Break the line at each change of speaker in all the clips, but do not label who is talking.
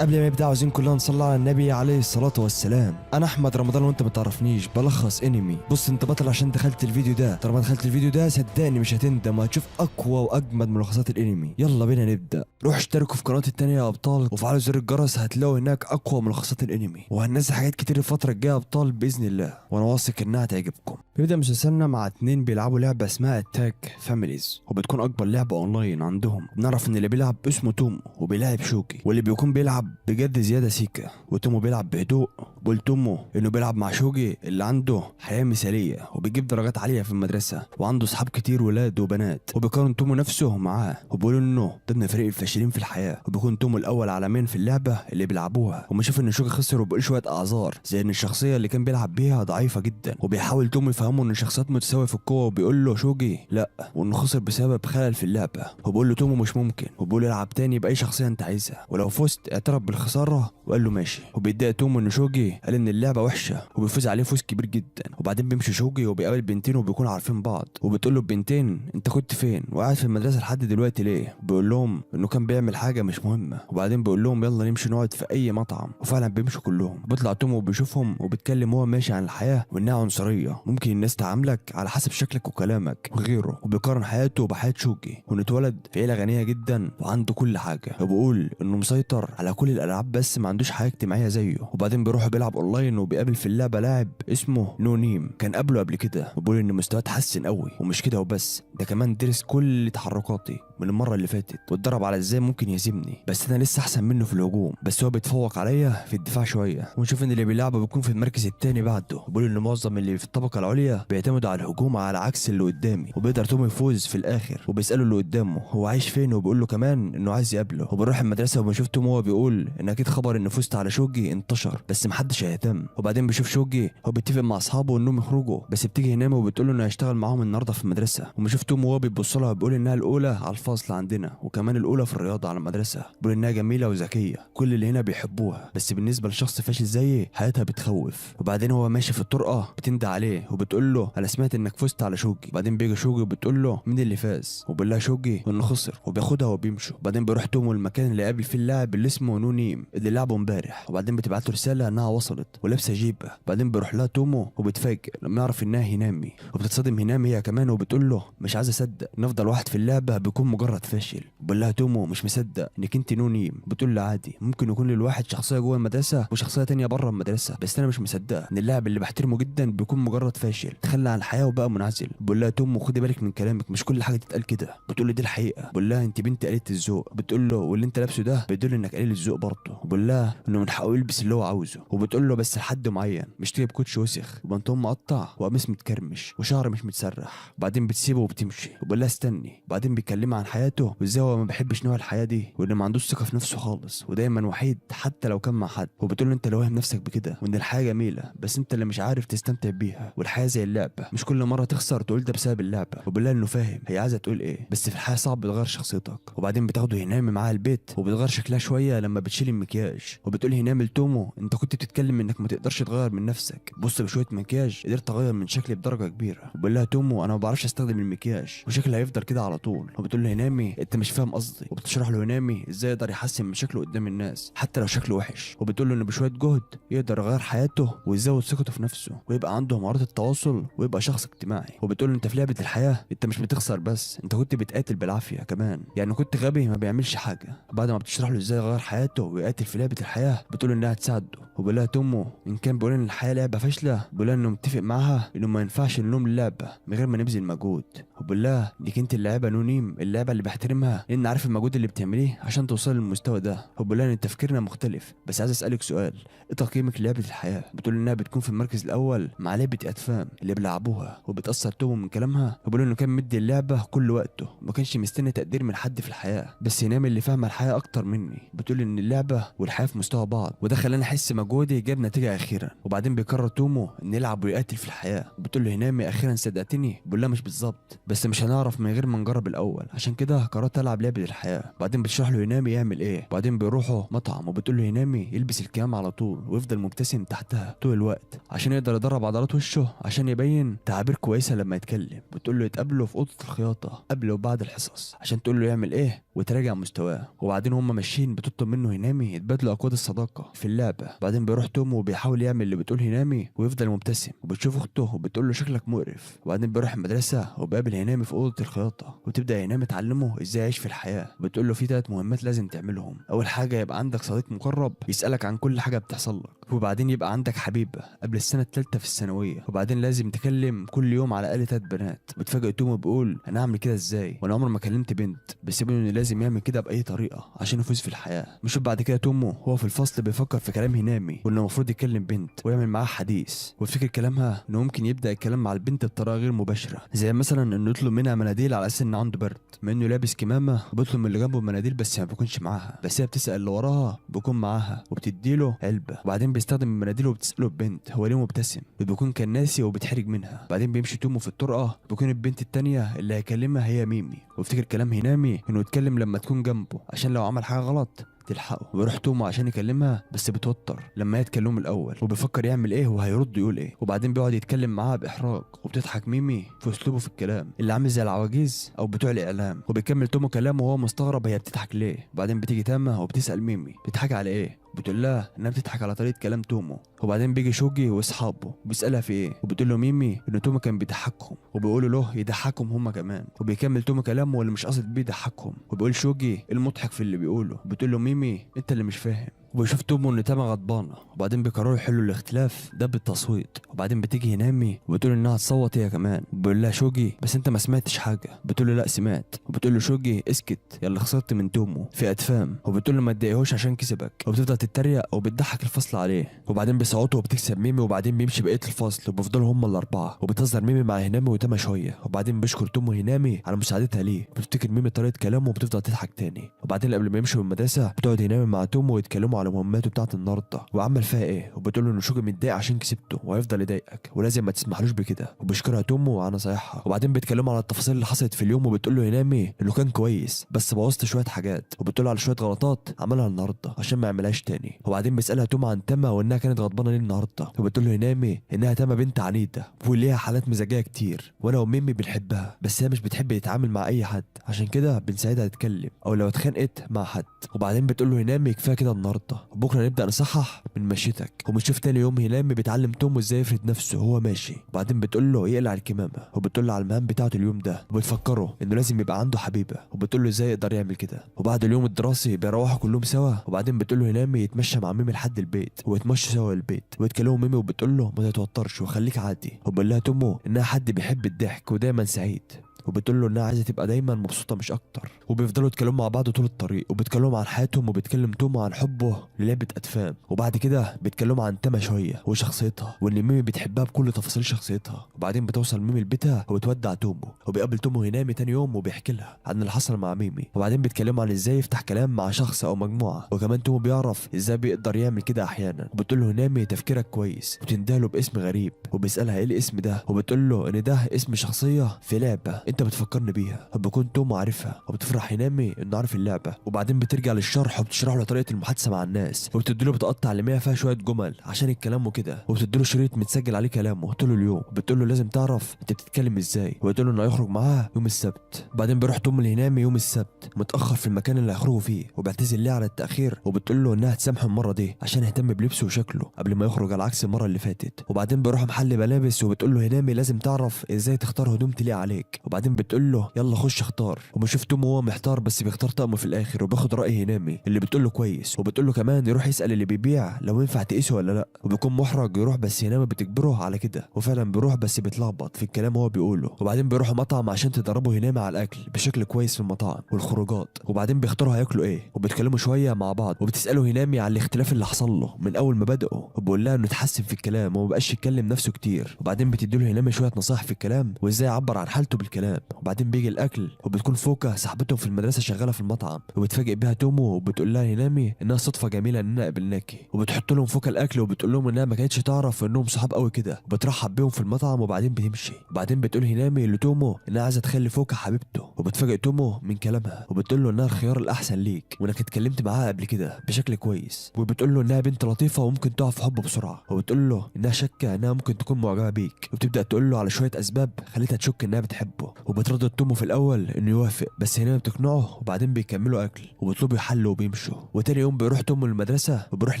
قبل ما يبدا عاوزين كلنا نصلي على النبي عليه الصلاه والسلام. انا احمد رمضان وانت ما تعرفنيش بلخص انمي. بص انت بطل عشان دخلت الفيديو ده، طالما دخلت الفيديو ده صدقني مش هتندم وهتشوف اقوى واجمد ملخصات الانمي. يلا بينا نبدا. روح اشتركوا في قناتي التانية يا ابطال وفعلوا زر الجرس، هتلاقوا هناك اقوى ملخصات الانمي وهننزل حاجات كتير الفتره الجايه يا ابطال باذن الله، وانا واثق انها تعجبكم. بيبدا مسلسلنا مع اتنين بيلعبوا لعبه اسمها اتاك فاميليز، وبتكون اكبر لعبه اونلاين عندهم. بنعرف ان اللي بيلعب اسمه تومو وبيلاعب شوكي، واللي بيكون بيلعب بجد زياده سيكا، وتومو بيلعب بهدوء. بقول تومو انه بيلعب مع شوجي اللي عنده حياه مثاليه وبيجيب درجات عاليه في المدرسه وعنده اصحاب كتير ولاد وبنات، وبيقارن تومو نفسه معاه وبيقول انه ضمن فريق الفاشلين في الحياه، وبيكون تومو الاول عالميا في اللعبه اللي بيلعبوها. وبنشوف ان شوجي خسر وبيقول شويه اعذار زي ان الشخصيه اللي كان بيلعب بيها ضعيفه جدا، وبيحاول تومو يفهمه ان الشخصيات متساويه في القوه، وبيقول له شوجي لا، وانه خسر بسبب خلل في اللعبه. وبيقول له تومو مش ممكن، وبيقول العب تاني باي شخصيه انت عايزها، ولو فزت اعترف بالخساره وقال له ماشي. وبيتضايق تومو ان شوجي قال ان اللعبه وحشه وبيفوز عليه فوز كبير جدا. وبعدين بيمشي شوجي وبيقابل بنتين وبيكونوا عارفين بعض، وبتقول له البنتين انت كنت فين وقاعد في المدرسه لحد دلوقتي ليه؟ بيقول لهم انه كان بيعمل حاجه مش مهمه. وبعدين بيقول لهم يلا نمشي نقعد في اي مطعم، وفعلا بيمشوا كلهم. بيطلع تومو وبيشوفهم وبيتكلم هو ماشي عن الحياه وانها عنصريه، ممكن الناس تعاملك على حسب شكلك وكلامك وغيره. وبيقارن حياته بحياه شوجي، وانه اتولد في عيله غنيه جدا وعنده كل حاجه، وبيقول انه مسيطر على كل الالعاب بس ما عندوش حياه اجتماعيه زيه. وبعدين بيروح بيلعب اونلاين وبيقابل في اللعبه لاعب اسمه نو نيم كان قبله قبل كده، وبيقول ان مستواه اتحسن قوي، ومش كده وبس، ده كمان درس كل تحركاتي من المره اللي فاتت واتدرب على ازاي ممكن يهزمني، بس انا لسه احسن منه في الهجوم، بس هو بيتفوق عليا في الدفاع شويه. ونشوف ان اللي بيلعبه بيكون في المركز الثاني بعده، وبيقول ان معظم اللي في الطبقه العليا بيعتمدوا على الهجوم على عكس اللي قدامي، وبيقدر توم يفوز في الاخر. وبيساله اللي قدامه هو عايش فين، وبيقول له كمان انه عايز يقابله. وبنروح المدرسه وبنشوف توم وهو بيقول ان اكيد خبر ان فزت على شوجي انتشر بس محدش هيهتم. وبعدين بيشوف شوجي هو بيتفق مع اصحابه انهم يخرجوا، بس بتيجي هنام وبتقول له انه هيشتغل معاهم النهارده في المدرسه. وبنشوف توم وهو بيبص لها بيقول انها الاولى على الفصل عندنا، وكمان الاولى في الرياضه على المدرسه. بيقول انها جميله وذكيه كل اللي هنا بيحبوها، بس بالنسبه لشخص فاشل زيي حياتها بتخوف. وبعدين هو ماشي في الطرقه بتندى عليه وبتقول له انا سمعت انك فزت على شوجي. بعدين بيجي شوجي وبتقول له مين اللي فاز، وبيقول لها شوجي انه خسر، وبياخدها وبيمشوا. بعدين بيروح تومو المكان اللي قابل فيه اللاعب اللي اسمه نو نيم اللي لعبه امبارح، وبعدين بتبعت له رساله انها وصلت ولابسه جيبه. بعدين بيروح لها تومو وبتفاجئ لما يعرف انها هينامي، وبتتصدم هينامي هي كمان وبتقول له مش عايز اصدق ان افضل واحد في اللعبه بيكون مجرد فاشل. بيقول لها تومو مش مصدق انك انت نو نيم. بتقول له عادي، ممكن يكون للواحد شخصيه جوه المدرسه وشخصيه تانية بره المدرسه، بس انا مش مصدقه ان اللاعب اللي بحترمه جدا بيكون مجرد فاشل تخلى عن الحياه وبقى منعزل. بقول لها تومو خدي بالك من كلامك، مش كل حاجه تتقال كده. بتقول له دي الحقيقه. بقول لها انت بنت قليله الذوق. بتقول له واللي انت لابسه ده بيدل انك قليل الذوق برضه. وبقول لها انه من حقه يلبس اللي هو عاوزه. وبتقول له بس لحد معين، مش تجيب كوتش وسخ وبنطلون مقطع وقميص متكرمش وشعر مش متسرح. وبعدين بتسيبه وبتمشي. وبقول لها استني. وبعدين بيكلمها عن حياته وازاي هو ما بيحبش نوع الحياه دي، وان ما عندوش ثقه في نفسه خالص ودايما وحيد حتى لو كان مع حد. وبتقول له انت اللي واهم نفسك بكده، وان الحياه جميله بس انت اللي مش عارف تستمتع بيها، والحياه زي اللعبه مش كل مره تخسر تقول ده بسبب اللعبه. وبقول لها انه فاهم هي عايزه تقول ايه، بس في الحياه صعب تغير شخصيتك. وبعدين بتاخده هينام معاها البيت وبتغير شكلها شويه لما بتشيل المكياج. وبتقول هينام لتومو انت كنت بتتكلم انك ما تقدرش تغير من نفسك، بص بشويه مكياج قدرت اغير من شكلي بدرجه كبيره. وبقول لها تومو انا ما بعرفش استخدم المكياج وشكلي هيفضل كده على طول. وبتقول له هينامي انت مش فاهم قصدي، وبتشرح له هينامي ازاي يقدر يحسن من شكله قدام الناس حتى لو شكله وحش. وبتقول له انه بشويه جهد يقدر يغير حياته ويزود ثقته في نفسه ويبقى عنده مهارات التواصل ويبقى شخص اجتماعي. وبتقول له انت في لعبه الحياه انت مش بتخسر بس، انت كنت بتقاتل بالعافيه كمان، يعني كنت غبي ما بيعملش حاجه. بعد ما بتشرح له ازاي يغير حياته ويقاتل في لعبه الحياه بتقول له انها تساعده. وبيقول لها تومو ان كان بيقول ان الحياه لعبه فاشله، بيقول لها انه متفق معاها انه ما ينفعش نلوم اللعبه من غير ما نبذل مجهود. وبيقول لها انك انت اللاعبه نونيم اللعبه اللي بحترمها لان عارف المجهود اللي بتعمليه عشان توصل للمستوى ده. وبيقول لها ان تفكيرنا مختلف، بس عايز اسالك سؤال، ايه تقييمك للعبه الحياه؟ بتقول انها بتكون في المركز الاول مع لعبه اتفام اللي بيلعبوها، وبتاثر تومو من كلامها. وبيقول انه كان مدي اللعبه كل وقته ما كانش مستني تقدير من حد في الحياه، بس ينام اللي فاهمه الحياه اكتر مني. بتقول ان اللعبه والحياه في مستوى بعض، وده خلاني احس مجهودي جاب نتيجه اخيرا. وبعدين بيقرر تومو ان يلعب ويقاتل في الحياه. بتقول له هنامي اخيرا صدقتني؟ بيقول لها مش بالظبط، بس مش هنعرف من غير ما نجرب الاول عشان عشان كده قررت العب لعبه الحياه. بعدين بتشرح له ينامي يعمل ايه. بعدين بيروحوا مطعم وبتقول له ينامي يلبس الكمام على طول ويفضل مبتسم تحتها طول الوقت عشان يقدر يدرب عضلات وشه عشان يبين تعابير كويسه لما يتكلم. بتقول له يتقابلوا في اوضه الخياطه قبل وبعد الحصص عشان تقول له يعمل ايه وتراجع مستواه. وبعدين هما ماشيين بتطلب منه هنامي يتبادلوا اكواد الصداقه في اللعبه. بعدين بيروح تومو وبيحاول يعمل اللي بتقول هنامي ويفضل مبتسم. وبتشوف اخته وبتقول له شكلك مقرف. وبعدين بيروح المدرسه وبقابل هنامي في اوضه الخياطه وتبدا هنامي تعلمه ازاي يعيش في الحياه. بتقول له في 3 مهمات لازم تعملهم. اول حاجه يبقى عندك صديق مقرب يسالك عن كل حاجه بتحصل لك. وبعدين يبقى عندك حبيبه قبل السنه الثالثه في الثانويه. وبعدين لازم تكلم كل يوم على الاقل 3 بنات. بتفاجئ تومو بيقول انا هعمل كده ازاي وانا عمري ما كلمت بنت، بس يقول انه لازم يعمل كده باي طريقه عشان يفوز في الحياه. بنشوف بعد كده تومو هو في الفصل بيفكر في كلام هنامي وانه المفروض يكلم بنت ويعمل معاها حديث. ويفتكر كلامها انه ممكن يبدا الكلام مع البنت بطريقه غير مباشره، زي مثلا انه يطلب منها مناديل على اساس انه عنده برد، مع انه لابس كمامه وبيطلب من اللي جنبه مناديل بس ما بيكونش معاها، بس هي بتسال اللي وراها بيكون معاها وبتديله علبه. وبعدين بيستخدم المناديل وبتساله البنت هو ليه مبتسم، وبيكون كان ناسي وبيتحرج منها. بعدين بيمشي تومو في الطرقه بيكون البنت التانيه اللي هيكلمها هي ميمي. ويفتكر كلام هنامي انه يتكلم لما تكون جنبه عشان لو عمل حاجه غلط تلحقه. ويروح تومو عشان يكلمها بس بتوتر لما هي تكلمه الاول وبيفكر يعمل ايه وهيرد يقول ايه. وبعدين بيقعد يتكلم معاها باحراج وبتضحك ميمي في اسلوبه في الكلام اللي عامل زي العواجيز او بتوع الاعلام. وبيكمل تومو كلامه وهو مستغرب هي بتضحك ليه. وبعدين بتيجي تاما وبتسال ميمي بتضحك على ايه. بتقول لها انها بتضحك على طريقه كلام تومو. وبعدين بيجي شوجي واصحابه وبيسالها في ايه. وبتقول له ميمي ان تومو كان بيضحكهم وبيقولوا له يضحكهم هما كمان. وبيكمل تومو كلامه واللي مش قاصد بيه يضحكهم. وبيقول شوجي المضحك في اللي بيقوله. بتقول له ميمي انت اللي مش فاهم. وبيشوف تومو ان تاما غضبانه. وبعدين بيقرروا يحلوا الاختلاف ده بالتصويت. وبعدين بتيجي هنامي وبتقول انها تصوت هي كمان. وبيقول لها شوجي بس انت ما سمعتش حاجه. بتقول له لا سمعت. وبتقول له شوجي اسكت يلا خسرت من تومو في ادفام. وبتقول له ما تضايقهوش عشان كسبك. وبتفضل تتريق وبتضحك الفصل عليه. وبعدين بيصوتوا وبتكسب ميمي. وبعدين بيمشي بقيه الفصل وبيفضلوا هم الاربعه. وبتهزر ميمي مع هنامي وتاما شويه. وبعدين بيشكر تومو هنامي على مساعدتها ليه. بتفتكر ميمي طريقه كلامه وبتفضل تضحك تاني. وبعدين قبل ما يمشوا من المدرسه بتقعد هنامي مع تومو ويتكلموا على مهماته بتاعه النهارده وعمل فيها ايه. وبتقول له انه شوجي متضايق عشان كسبته وهيفضل يضايقك ولازم ما تسمحلوش بكده. وبيشكرها تومو على نصايحها. وبعدين بيتكلموا على التفاصيل اللي حصلت في اليوم. وبتقول له هنامي انه كان كويس بس بوظت شويه حاجات. وبتقول له على شويه غلطات عملها النهارده عشان ما يعملهاش تاني. وبعدين بيسالها تومو عن تاما وانها كانت غضبانه ليه النهارده. وبتقول له هنامي انها تاما بنت عنيده وليها حالات مزاجيه كتير وانا وميمي بنحبها بس هي مش بتحب تتعامل مع اي حد عشان كده بنساعدها تتكلم او لو اتخانقت مع حد. وبعدين بتقول له هنامي كفايه كده النهارده وبكره نبدا نصحح من مشيتك. وبنشوف تاني يوم هنامي بتعلم تومو ازاي يفرد نفسه وهو ماشي. وبعدين بتقول له يقلع الكمامه. وبتقول له على المهام بتاعته اليوم ده. وبتفكره انه لازم يبقى عنده حبيبه. وبتقول له ازاي يقدر يعمل كده. وبعد اليوم الدراسي بيروحوا كلهم سوا. وبعدين بتقول له هنامي يتمشى مع ميمي لحد البيت ويتمشوا سوا البيت. ويتكلموا ميمي وبتقول له ما تتوترش وخليك عادي. وبقول لها تومو انها حد بيحب الضحك ودايما سعيد. وبتقول له انها عايزه تبقى دايما مبسوطه مش اكتر. وبيفضلوا يتكلموا مع بعض طول الطريق وبيتكلموا عن حياتهم. وبيتكلم تومو عن حبه للعبه ادفام. وبعد كده بيتكلموا عن تاما شويه وشخصيتها وان ميمي بتحبها بكل تفاصيل شخصيتها. وبعدين بتوصل ميمي لبيتها وبتودع تومو. وبيقابل تومو هنامي تاني يوم وبيحكي لها عن اللي حصل مع ميمي. وبعدين بيتكلموا عن ازاي يفتح كلام مع شخص او مجموعه. وكمان تومو بيعرف ازاي بيقدر يعمل كده احيانا. وبتقول له هنامي تفكيرك كويس وتندهله باسم غريب. وبيسالها ايه الاسم ده. وبتقول له ان ده اسم شخصيه في لعبه انت بتفكرني بيها. وبكون تومو عارفها وبتفرح هنامي انه عارف اللعبه. وبعدين بترجع للشرح وبتشرح له طريقه المحادثه مع الناس. وبتديله بطاقات تعليميه فيها شويه جمل عشان الكلام وكده. وبتديله شريط متسجل عليه كلامه طول اليوم. وبتقول له لازم تعرف انت بتتكلم ازاي. وبتقول له انه هيخرج معاها يوم السبت. وبعدين بيروح تومو لهنامي يوم السبت متاخر في المكان اللي هيخرجوا فيه. وبيعتذر ليه على التاخير. وبتقول له انها تسامحه المره دي عشان يهتم بلبسه وشكله قبل ما يخرج على عكس المره اللي فاتت. وبعدين بيروح محل ملابس. وبتقول له هنامي لازم تعرف ازاي تختار هدوم تليق عليك. وبعدين بتقول له يلا خش اختار. وبنشوف تومو وهو محتار بس بيختار طقم في الاخر وبياخد راي هنامي اللي بتقول له كويس. وبتقول له كمان يروح يسال اللي بيبيع لو ينفع تقيسه ولا لا. وبيكون محرج يروح بس هنامي بتجبره على كده. وفعلا بيروح بس بيتلخبط في الكلام هو بيقوله. وبعدين بيروحوا مطعم عشان تدربوا هنامي على الاكل بشكل كويس في المطاعم والخروجات. وبعدين بيختاروا هياكلوا ايه. وبيتكلموا شويه مع بعض. وبتساله هنامي على الاختلاف اللي حصل له من اول ما بدأوا. وبيقول لها انه اتحسن في الكلام وما بقاش يتكلم نفسه كتير. وبعدين بتديله هنامي شويه نصائح في الكلام وازاي يعبر عن حالته بالكلام. تنام. وبعدين بيجي الاكل وبتكون فوكا صاحبتهم في المدرسه شغاله في المطعم، وبتفاجئ بيها تومو وبتقول لها هينامي انها صدفه جميله اننا قابلناكي، وبتحط لهم فوكا الاكل وبتقول لهم انها ما كانتش تعرف انهم صحاب قوي كده، وبترحب بيهم في المطعم وبعدين بتمشي. وبعدين بتقول هينامي لتومو انها عايزه تخلي فوكا حبيبته، وبتفاجئ تومو من كلامها وبتقول له انها الخيار الاحسن ليك وانك اتكلمت معاها قبل كده بشكل كويس، وبتقول له انها بنت لطيفه وممكن تقع في حبه بسرعه، وبتقول له انها شاكه انها ممكن تكون معجبه بيك، وبتبدا تقول له على شويه اسباب خلتها تشك انها بتحبه، وبتردد تومو في الاول انه يوافق بس هنا بتقنعه، وبعدين بيكملوا اكل وبيطلبوا يحلوا وبيمشوا. وتاني يوم بيروح تومو المدرسه وبيروح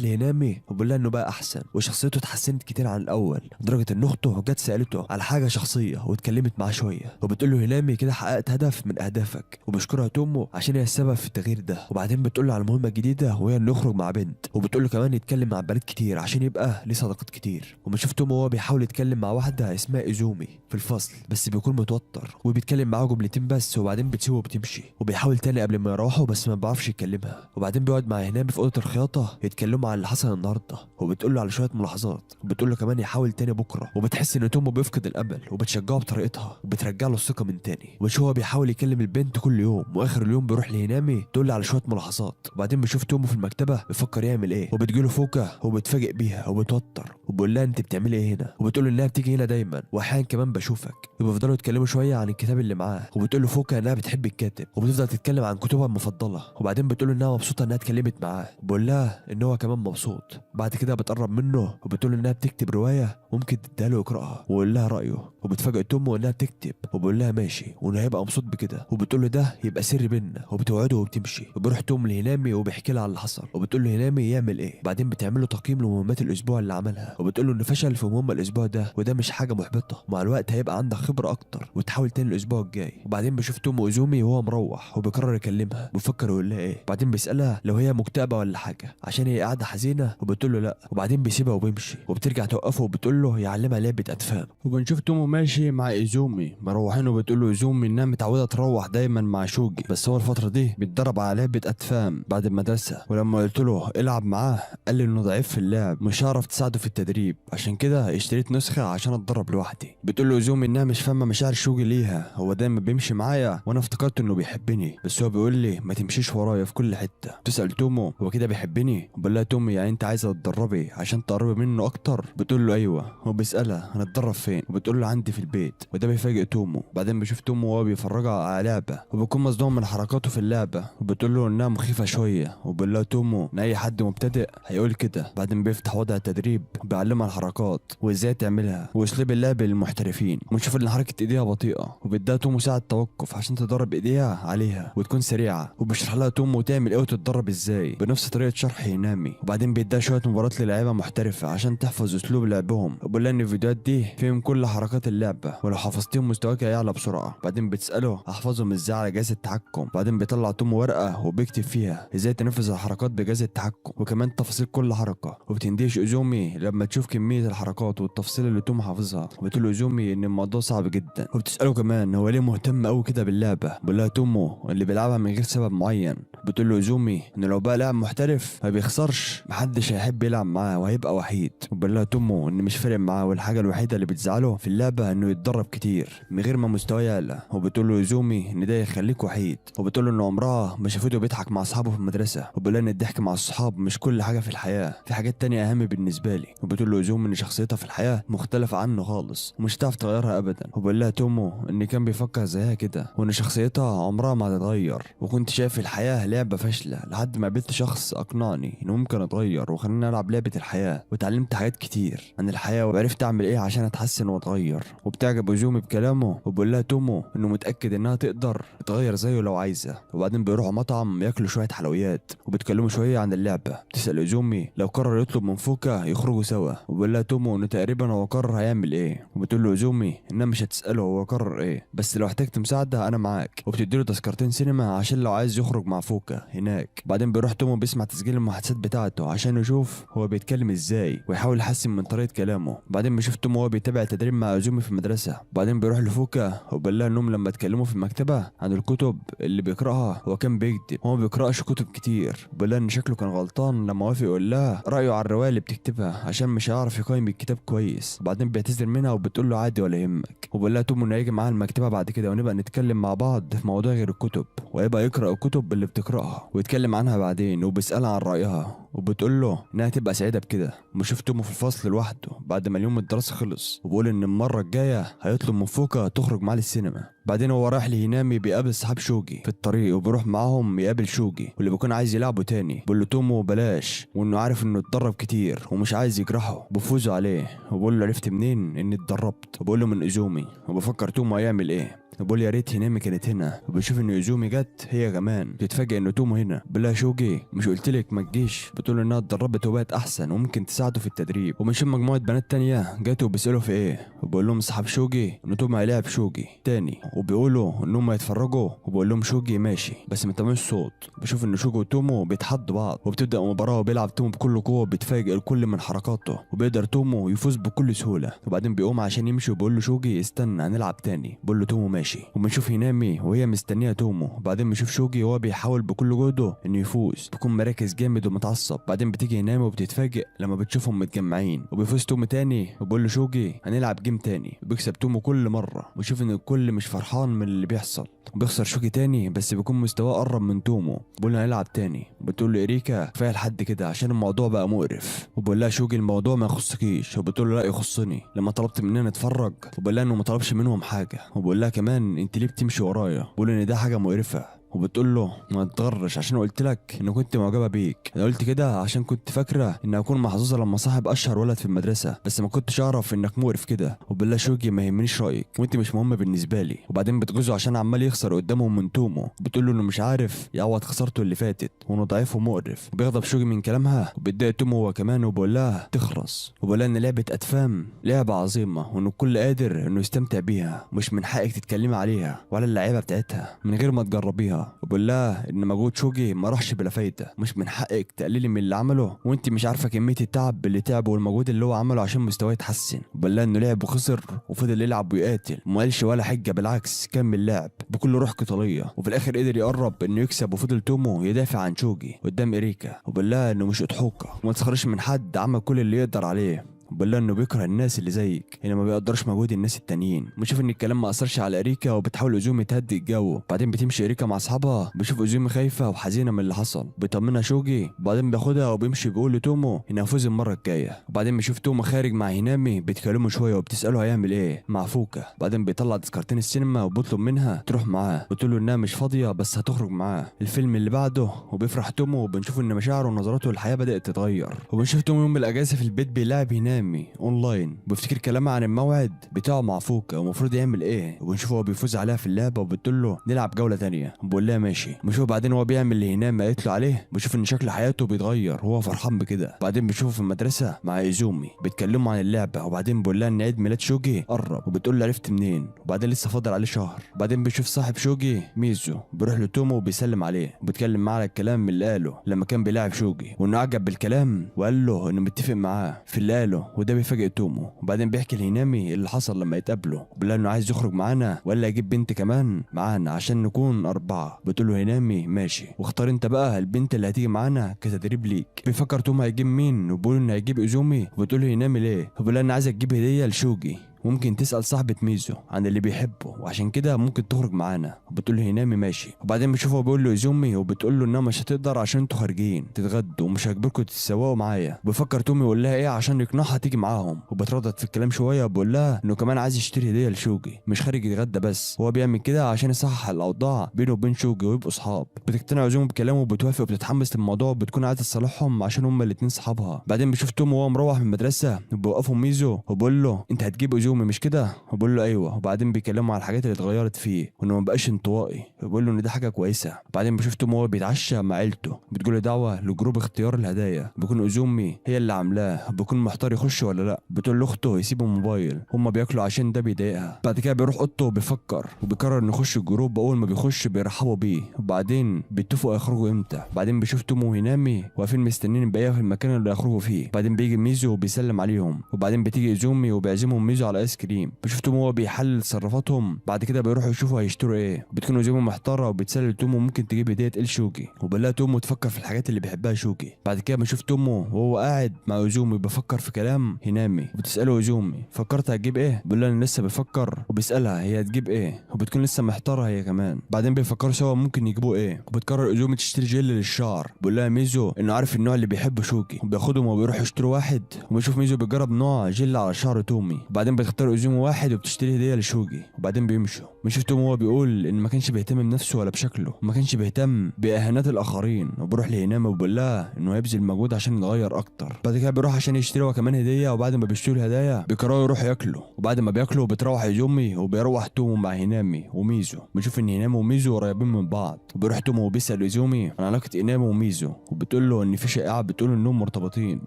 لهينامي وبيقول لها انه بقى احسن وشخصيته اتحسنت كتير عن الاول، لدرجه ان اخته جت سالته على حاجه شخصيه واتكلمت معاه شويه، وبتقول له هينامي كده حققت هدف من اهدافك، وبشكرها تومو عشان هي السبب في التغيير ده. وبعدين بتقول له على مهمه جديده وهي انه يخرج مع بنت، وبتقول له كمان يتكلم مع بنات كتير عشان يبقى ليه صداقات كتير. وبنشوف تومو وهو بيحاول يتكلم مع واحده اسمها ايزومي في الفصل بس بيكون متوتر وبيتكلم معاها جملتين بس، وبعدين بتسيبه وبتمشي، وبيحاول تاني قبل ما يروحوا بس ما بيعرفش يكلمها. وبعدين بيقعد مع هنامي في اوضه الخياطه يتكلموا عن اللي حصل النهارده، وبتقول له على شويه ملاحظات، وبتقول له كمان يحاول تاني بكره، وبتحس ان تومو بيفقد الامل وبتشجعه بطريقتها وبترجع له الثقه من تاني. وبنشوف هو بيحاول يكلم البنت كل يوم، واخر اليوم بيروح لهنامي تقول له على شويه ملاحظات. وبعدين بيشوف تومو في المكتبه بيفكر يعمل ايه، وبتجيله فوكا وبتفاجئ بيها وبتوتر وبقول لها انت بتعملي ايه هنا، وبتقول له انها بتيجي هنا دايما واحيانا كمان بشوفك. وبيفضلوا يتكلموا شويه عن الكتاب اللي معاه، وبتقول له فوكا انها بتحب الكاتب وبتفضل تتكلم عن كتبها المفضله. وبعدين بتقول له انها مبسوطه انها اتكلمت معاه، بقول لها ان هو كمان مبسوط. بعد كده بتقرب منه وبتقول له انها بتكتب روايه ممكن تديها له يقراها ويقول لها رايه، وبتفاجئ تومو انها بتكتب وبقول لها ماشي وانه هيبقى مبسوط بكده، وبتقول له ده يبقى سر بينا، وبتوعده وبتمشي. وبيروح تومو لهنامي وبيحكي لها على اللي حصل، وبتقول له هنامي يعمل ايه. بعدين بتعمل له تقييم لمهمات الاسبوع اللي عملها، وبتقول له انه فشل في مهمه الاسبوع ده وده مش حاجه محبطه، مع الوقت هيبقى عندك خبره اكتر وتحاول تاني الاسبوع الجاي. وبعدين بيشوف تومو ايزومي وهو مروح وبيقرر يكلمها، بيفكر يقول لها ايه. بعدين بيسالها لو هي مكتئبه ولا حاجه عشان هي قاعده حزينه، وبتقول له لا. وبعدين بيسيبها وبيمشي، وبترجع توقفه وبتقول له يعلمها لعبه ادفان.
وبنشوف تومو ماشي مع ايزومي مروحين، وبتقول له ايزومي انها متعوده تروح دايما مع شوجي، بس هو الفتره دي بيتدرب على لعبه ادفان بعد المدرسه، ولما قلت له العب معاه قال لي انه ضعيف في اللعب مش هعرف تساعده في التدريب، عشان كده اشتريت نسخه عشان اتدرب لوحدي. بتقول له ايزومي انها مش فاهمه مشاعر شوجي ليها، هو دايما بيمشي معايا وانا افتكرت انه بيحبني بس هو بيقول لي ما تمشيش ورايا في كل حته. تسال تومو هو كده بيحبني، وبقول لها تومو يعني انت عايزه تتدربي عشان تقربي منه اكتر؟ بتقول له ايوه. هو بيسالها هنتدرب فين، وبتقول له عندي في البيت، وده بيفاجئ تومو. بعدين بيشوف تومو وهو بيفرجها على لعبه وبيكون مصدوم من حركاته في اللعبه، وبتقول له انها مخيفه شويه، وبيقول لها تومو ان اي حد مبتدئ هيقول كده. بعدين بيفتح وضع التدريب وبيعلمها الحركات وازاي تعملها واسلوب اللعب للمحترفين، ونشوف ان حركه ايديها بطيئه وبيديها تومو ساعه توقف عشان تدرب ايديها عليها وتكون سريعه، وبيشرح لها تومو تعمل ايه وتتدرب ازاي بنفس طريقه شرح هينامي. وبعدين بيديها شويه مباريات للاعيبه محترفه عشان تحفظ اسلوب لعبهم، وبيقول لها ان الفيديوهات دي فيهم كل حركات اللعبه ولو حفظتيهم مستواك هيعلى بسرعه. بعدين بتساله احفظهم ازاي على جهاز التحكم. بعدين بيطلع تومو ورقه وبيكتب فيها ازاي تنفذ الحركات بجهاز التحكم وكمان تفاصيل كل حركه، وبتندهش ايزومي لما تشوف كميه الحركات والتفاصيل اللي تومو حافظها، وبتقول له ايزومي ان الموضوع صعب جدا، وبتساله كمان هو ليه مهتم قوي كده باللعبه. بيقول لها تومو اللي بيلعبها من غير سبب معين. بتقول له ايزومي ان لو بقى لاعب محترف ما بيخسرش محدش هيحب يلعب معاه وهيبقى وحيد. وبيقول لها تومو ان مش فارق معاه والحاجه الوحيده اللي بتزعله في اللعبه انه يتدرب كتير من غير ما مستواه يعلى. وبتقول له ايزومي ان ده يخليك وحيد، وبتقول له ان عمرها ما شافته بيضحك مع اصحابه في المدرسه، وبيقول لها ان الضحك مع الصحاب مش كل حاجه في الحياه، في حاجات تانية اهم بالنسبه لي. وبتقول له ايزومي ان شخصيتها في الحياه مختلفه عنه خالص ومش هتعرف تغيرها ابدا. وبيقول لها تومو ان كان بيفكر زيها كده وان شخصيتها عمرها ما هتتغير، وكنت شايف الحياه لعبه فاشله لحد ما قابلت شخص اقنعني انه ممكن اتغير وخلاني العب لعبه الحياه، واتعلمت حاجات كتير عن الحياه وعرفت اعمل ايه عشان اتحسن واتغير. وبتعجب ايزومي بكلامه، وبيقول لها تومو انه متاكد انها تقدر تتغير زيه لو عايزه. وبعدين بيروحوا مطعم ياكلوا شويه حلويات وبيتكلموا شويه عن اللعبه. بتسال ايزومي لو قرر يطلب من فوكا يخرجوا سوا، وبيقول لها تومو انه تقريبا هو قرر هيعمل ايه، وبتقول له ايزومي انها مش هتساله هو قرر ايه بس لو احتجت مساعده انا معاك، وبتديله تذكرتين سينما عشان لو عايز يخرج مع فوكا هناك. بعدين بيروح تومو بيسمع تسجيل المحادثات بتاعته عشان يشوف هو بيتكلم ازاي ويحاول يحسن من طريقه كلامه. بعدين بيشوف تومو وهو بيتابع التدريب مع ايزومي في المدرسه. بعدين بيروح لفوكا وبيقول لها انهم لما اتكلموا في المكتبه عن الكتب اللي بيقراها هو كان بيكذب، هو ما بيقراش كتب كتير. بيقول لها ان شكله كان غلطان لما وافق يقول لها رايه على الروايه اللي بتكتبها عشان مش هيعرف يقيم الكتاب كويس. وبعدين بيعتذر منها وبتقول له عادي ولا يهمك، وبيقول لها تومو انه هيجي معاها المكتبه بعد كده ونبقى نتكلم مع بعض في مواضيع غير الكتب، ويبقى يقرا الكتب اللي بتقراها ويتكلم عنها بعدين، وبيسالها عن رايها وبتقول له انها تبقى سعيده بكده. وشوف تومو في الفصل لوحده بعد ما اليوم الدراسي خلص، وبيقول ان المره الجايه هيطلب من فوكا تخرج معاه للسينما. بعدين هو رايح لهينامي بيقابل صحاب شوجي في الطريق، وبيروح معاهم يقابل شوجي واللي بيكون عايز يلعبه تاني. بيقول له تومو بلاش، وانه عارف انه اتدرب كتير ومش عايز يجرحه. بفوزوا عليه وبيقول له عرفت منين اني اتدربت، وبيقول له من ايزومي. وبفكر تومو هيعمل ايه، بقول يا ريت هينامي كانت هنا. وبيشوف ان ايزومي جت هي كمان، بتتفاجئ ان تومو هنا. بلا شوجي مش قلت لك ما تجيش؟ بتقول انها اتدربت وبقت احسن وممكن تساعده في التدريب. وبنشوف مجموعه بنات تانية جات وبيسالوا في ايه، وبقول لهم اصحاب شوجي ان تومو هيلاعب شوجي تاني، وبيقولوا انهم هيتفرجوا. وبقول لهم شوجي ماشي بس ما تعملوش صوت. بشوف ان شوجي وتومو بيتحدوا بعض، وبتبدا المباراه وبيلعب تومو بكل قوه، بيتفاجئ الكل من حركاته وبيقدر تومو يفوز بكل سهوله. وبعدين بيقوم عشان يمشي وبيقول له شوجي استنى هنلعب تاني. بقول له تومو ماشي. وبنشوف هينامي وهي مستنيه تومو. بعدين بنشوف شوجي وهو بيحاول بكل جهده انه يفوز، بيكون مركز جامد ومتعصب. بعدين بتيجي هينامي وبتتفاجئ لما بتشوفهم متجمعين، وبيفوز تومو تاني وبيقول له شوجي هنلعب جيم تاني. وبيكسب تومو كل مره، ويشوف ان الكل مش فرحان من اللي بيحصل. وبيخسر شوجي تاني بس بيكون مستواه قرب من تومو. بيقول له هنلعب تاني. بتقول له اريكا كفايه لحد كده عشان الموضوع بقى مقرف. وبقول لها شوجي الموضوع ما يخصكيش. وبتقول له لا يخصني لما طلبت مننا نتفرج. وبقول لها انه ما طلبش منهم حاجه. وبقول لها كمان انت ليه بتمشي ورايا؟ بقول ان ده حاجه مقرفه. وبتقول له ما تتغرش عشان قلت لك ان كنت معجبه بيك. انا قلت كده عشان كنت فاكره ان اكون محظوظه لما صاحب اشهر ولد في المدرسه، بس ما كنتش اعرف انك مقرف كده. وبالله شوجي ما يهمنيش رايك وانت مش مهمه بالنسبه لي. وبعدين بتغزه عشان عمال يخسر قدامهم من تومو. بتقول له انه مش عارف يعوض خسارته اللي فاتت وانه ضعيف ومقرف. وبيغضب شوجي من كلامها وبيتضايق تومو هو كمان، وبقول لها تخرس. وبقول لها ان لعبه اتفام لعبه عظيمه وان الكل قادر انه يستمتع بيها، مش من حقك تتكلمي عليها ولا اللعيبه بتاعتها من غير ما تجربيها. وبقول لها ان مجهود شوجي ما راحش بلا فايده، مش من حقك تقللي من اللي عمله وانت مش عارفه كميه التعب اللي تعبه والمجهود اللي هو عمله عشان مستواه يتحسن. وبقول لها انه لعب وخسر وفضل يلعب ويقاتل وما قالش ولا حجه، بالعكس كمل لعب بكل روح قتاليه. وفي الاخر قدر يقرب انه يكسب، وفضل تومو يدافع عن شوجي قدام اريكا. وبقول لها انه مش اضحوكه وما تسخرش من حد، عمل كل اللي يقدر عليه. بقول لها انه بيكره الناس اللي زيك اللي ما بيقدرش مجهود الناس التانيين. بنشوف ان الكلام ما اثرش على اريكا وبتحاول ايزومي تهدي الجو. بعدين بتمشي اريكا مع اصحابها، بشوف ايزومي خايفه وحزينه من اللي حصل، بيطمنها شوجي. وبعدين بياخدها وبيمشي بيقول لتومو انه هيفوز المره الجايه. وبعدين بنشوف تومو خارج مع هينامي بيتكلموا شويه وبتساله هيعمل ايه مع فوكا. بعدين بيطلع تذكرتين السينما وبيطلب منها تروح معاه، بتقول له انها مش فاضيه بس هتخرج معاه الفيلم اللي بعده. وبيفرح تومو وبنشوف ان مشاعره ونظراته للحياه بدات تتغير. وبنشوف تومو يوم الاجازه في البيت بيلاعب هينامي اونلاين، بيفتكر كلامها عن الموعد بتاعه مع فوكا ومفروض يعمل ايه. وبنشوفه هو بيفوز عليها في اللعبه وبتقول له نلعب جوله تانية، بيقول لها ماشي. بنشوف بعدين هو بيعمل اللي هينامي قالت له عليه، بنشوف ان شكل حياته بيتغير وهو فرحان بكده. بعدين بنشوفه في المدرسه مع ايزومي بيتكلموا عن اللعبه. وبعدين بيقول لها ان عيد ميلاد شوجي قرب، وبتقول له عرفت منين؟ وبعدين لسه فاضل عليه شهر. بعدين بنشوف صاحب شوجي ميزو بيروح لتومو وبيسلم عليه وبيتكلم معاه على الكلام اللي قاله لما كان بيلاعب شوجي، وانه عجب بالكلام وقال له انه متفق معاه في اللي قاله، وده بيفاجئ تومو. وبعدين بيحكي لهينامي اللي حصل لما يتقابلوا، بيقول انه عايز يخرج معانا ولا يجيب بنت كمان معانا عشان نكون 4. بتقول له هينامي ماشي، واختار انت بقى البنت اللي هتيجي معانا كتدريب ليك. بيفكر تومو هيجيب مين، وبيقول انه هيجيب ايزومي. وبتقول له هينامي ليه؟ وبيقول انا عايز اجيب هديه لشوجي، ممكن تسأل صاحبة ميزو عن اللي بيحبه وعشان كده ممكن تخرج معانا. وبتقول له هينامي ماشي. وبعدين بيشوفه بيقول له ايزومي، وبتقول له انها مش هتقدر عشان انتوا خارجين تتغدوا ومش هجبركم تتسوقوا معايا. بفكر تومي يقول لها ايه عشان يقنعها تيجي معاهم، وبتردد في الكلام شويه. وبقول لها انه كمان عايز يشتري هديه لشوجي، مش خارج يتغدى بس، هو بيعمل كده عشان يصحح الاوضاع بينه وبين شوجي ويبقوا اصحاب. بتقتنع ايزومي بكلامه وبتوافق وبتتحمس للموضوع وبتكون عايزه تصالحهم عشان هما الاثنين صحابها. بعدين بيشوف تومي وهو مروح من المدرسه وبيوقفوا ميزو وبقول له انت هتجيب ايزومي مش كده؟ وبقول له ايوه. وبعدين بيكلموا على الحاجات اللي اتغيرت فيه وانه ما بقاش انطوائي، وبقول له ان دي حاجه كويسه. بعدين بشوف تومو وهو بيتعشى مع عيلته، بتقول له دعوه لجروب اختيار الهدايا بيكون ايزومي هي اللي عاملاه، بيكون محتار يخش ولا لا. بتقول لاخته يسيبوا الموبايل هما بياكلوا عشان ده بيضايقها. بعد كده بيروح اوضته وبيفكر وبيقرر انه يخش الجروب. اول ما بيخش بيرحبوا بيه وبعدين بيتفقوا يخرجوا امتى. بعدين بيشوف تومو وهينامي واقفين مستنيين البقيه في المكان اللي هيخرجوا فيه. بعدين بيجي ميزو وبيسلم عليهم، وبعدين بتيجي ايزومي وبيعزمهم ميزو على الايس كريم. بشوف تومو وهو بيحلل تصرفاتهم. بعد كده بيروحوا يشوفوا هيشتروا ايه. بتكون عزومي محتاره وبتسال تومو ممكن تجيب هديه لشوجي، وبنلاقي تومو تفكر في الحاجات اللي بيحبها شوجي. بعد كده بنشوف تومو وهو قاعد مع عزومي بيفكر في كلام هينامي، وبتساله عزومي فكرت هتجيب ايه؟ بيقول لها انا لسه بفكر، وبيسالها هي هتجيب ايه، وبتكون لسه محتاره هي كمان. بعدين بيفكروا سوا ممكن يجيبوا ايه، وبتقرر عزومي تشتري جل للشعر. بيقول لها ميزو انه عارف النوع اللي بيحبه شوجي، وبياخدهم وبيروحوا يشتروا واحد. وبيشوف ميزو بيجرب نوع جل على شعر تومي. وبعدين بتختار عزومي واحد وبتشتري هديه لشوجي، وبعدين بيمشوا. بنشوف تومو وهو بيقول ان ما كانش بيهتم بنفسه ولا بشكله، وما كانش بيهتم باهانات الاخرين، وبيروح لهينامي وبيقول لها انه هيبذل مجهود عشان يتغير اكتر. بعد كده بيروح عشان يشتري هو كمان هديه، وبعد ما بيشتروا الهدايا بيقرروا يروحوا ياكلوا. وبعد ما بياكلوا بتروح عزومي وبيروح تومو مع هينامي وميزو. بنشوف ان هينامي وميزو قريبين من بعض، وبيروح تومو وبيسال عزومي عن علاقه هينامي وميزو، وبتقول له ان في شائعه بتقول انهم مرتبطين.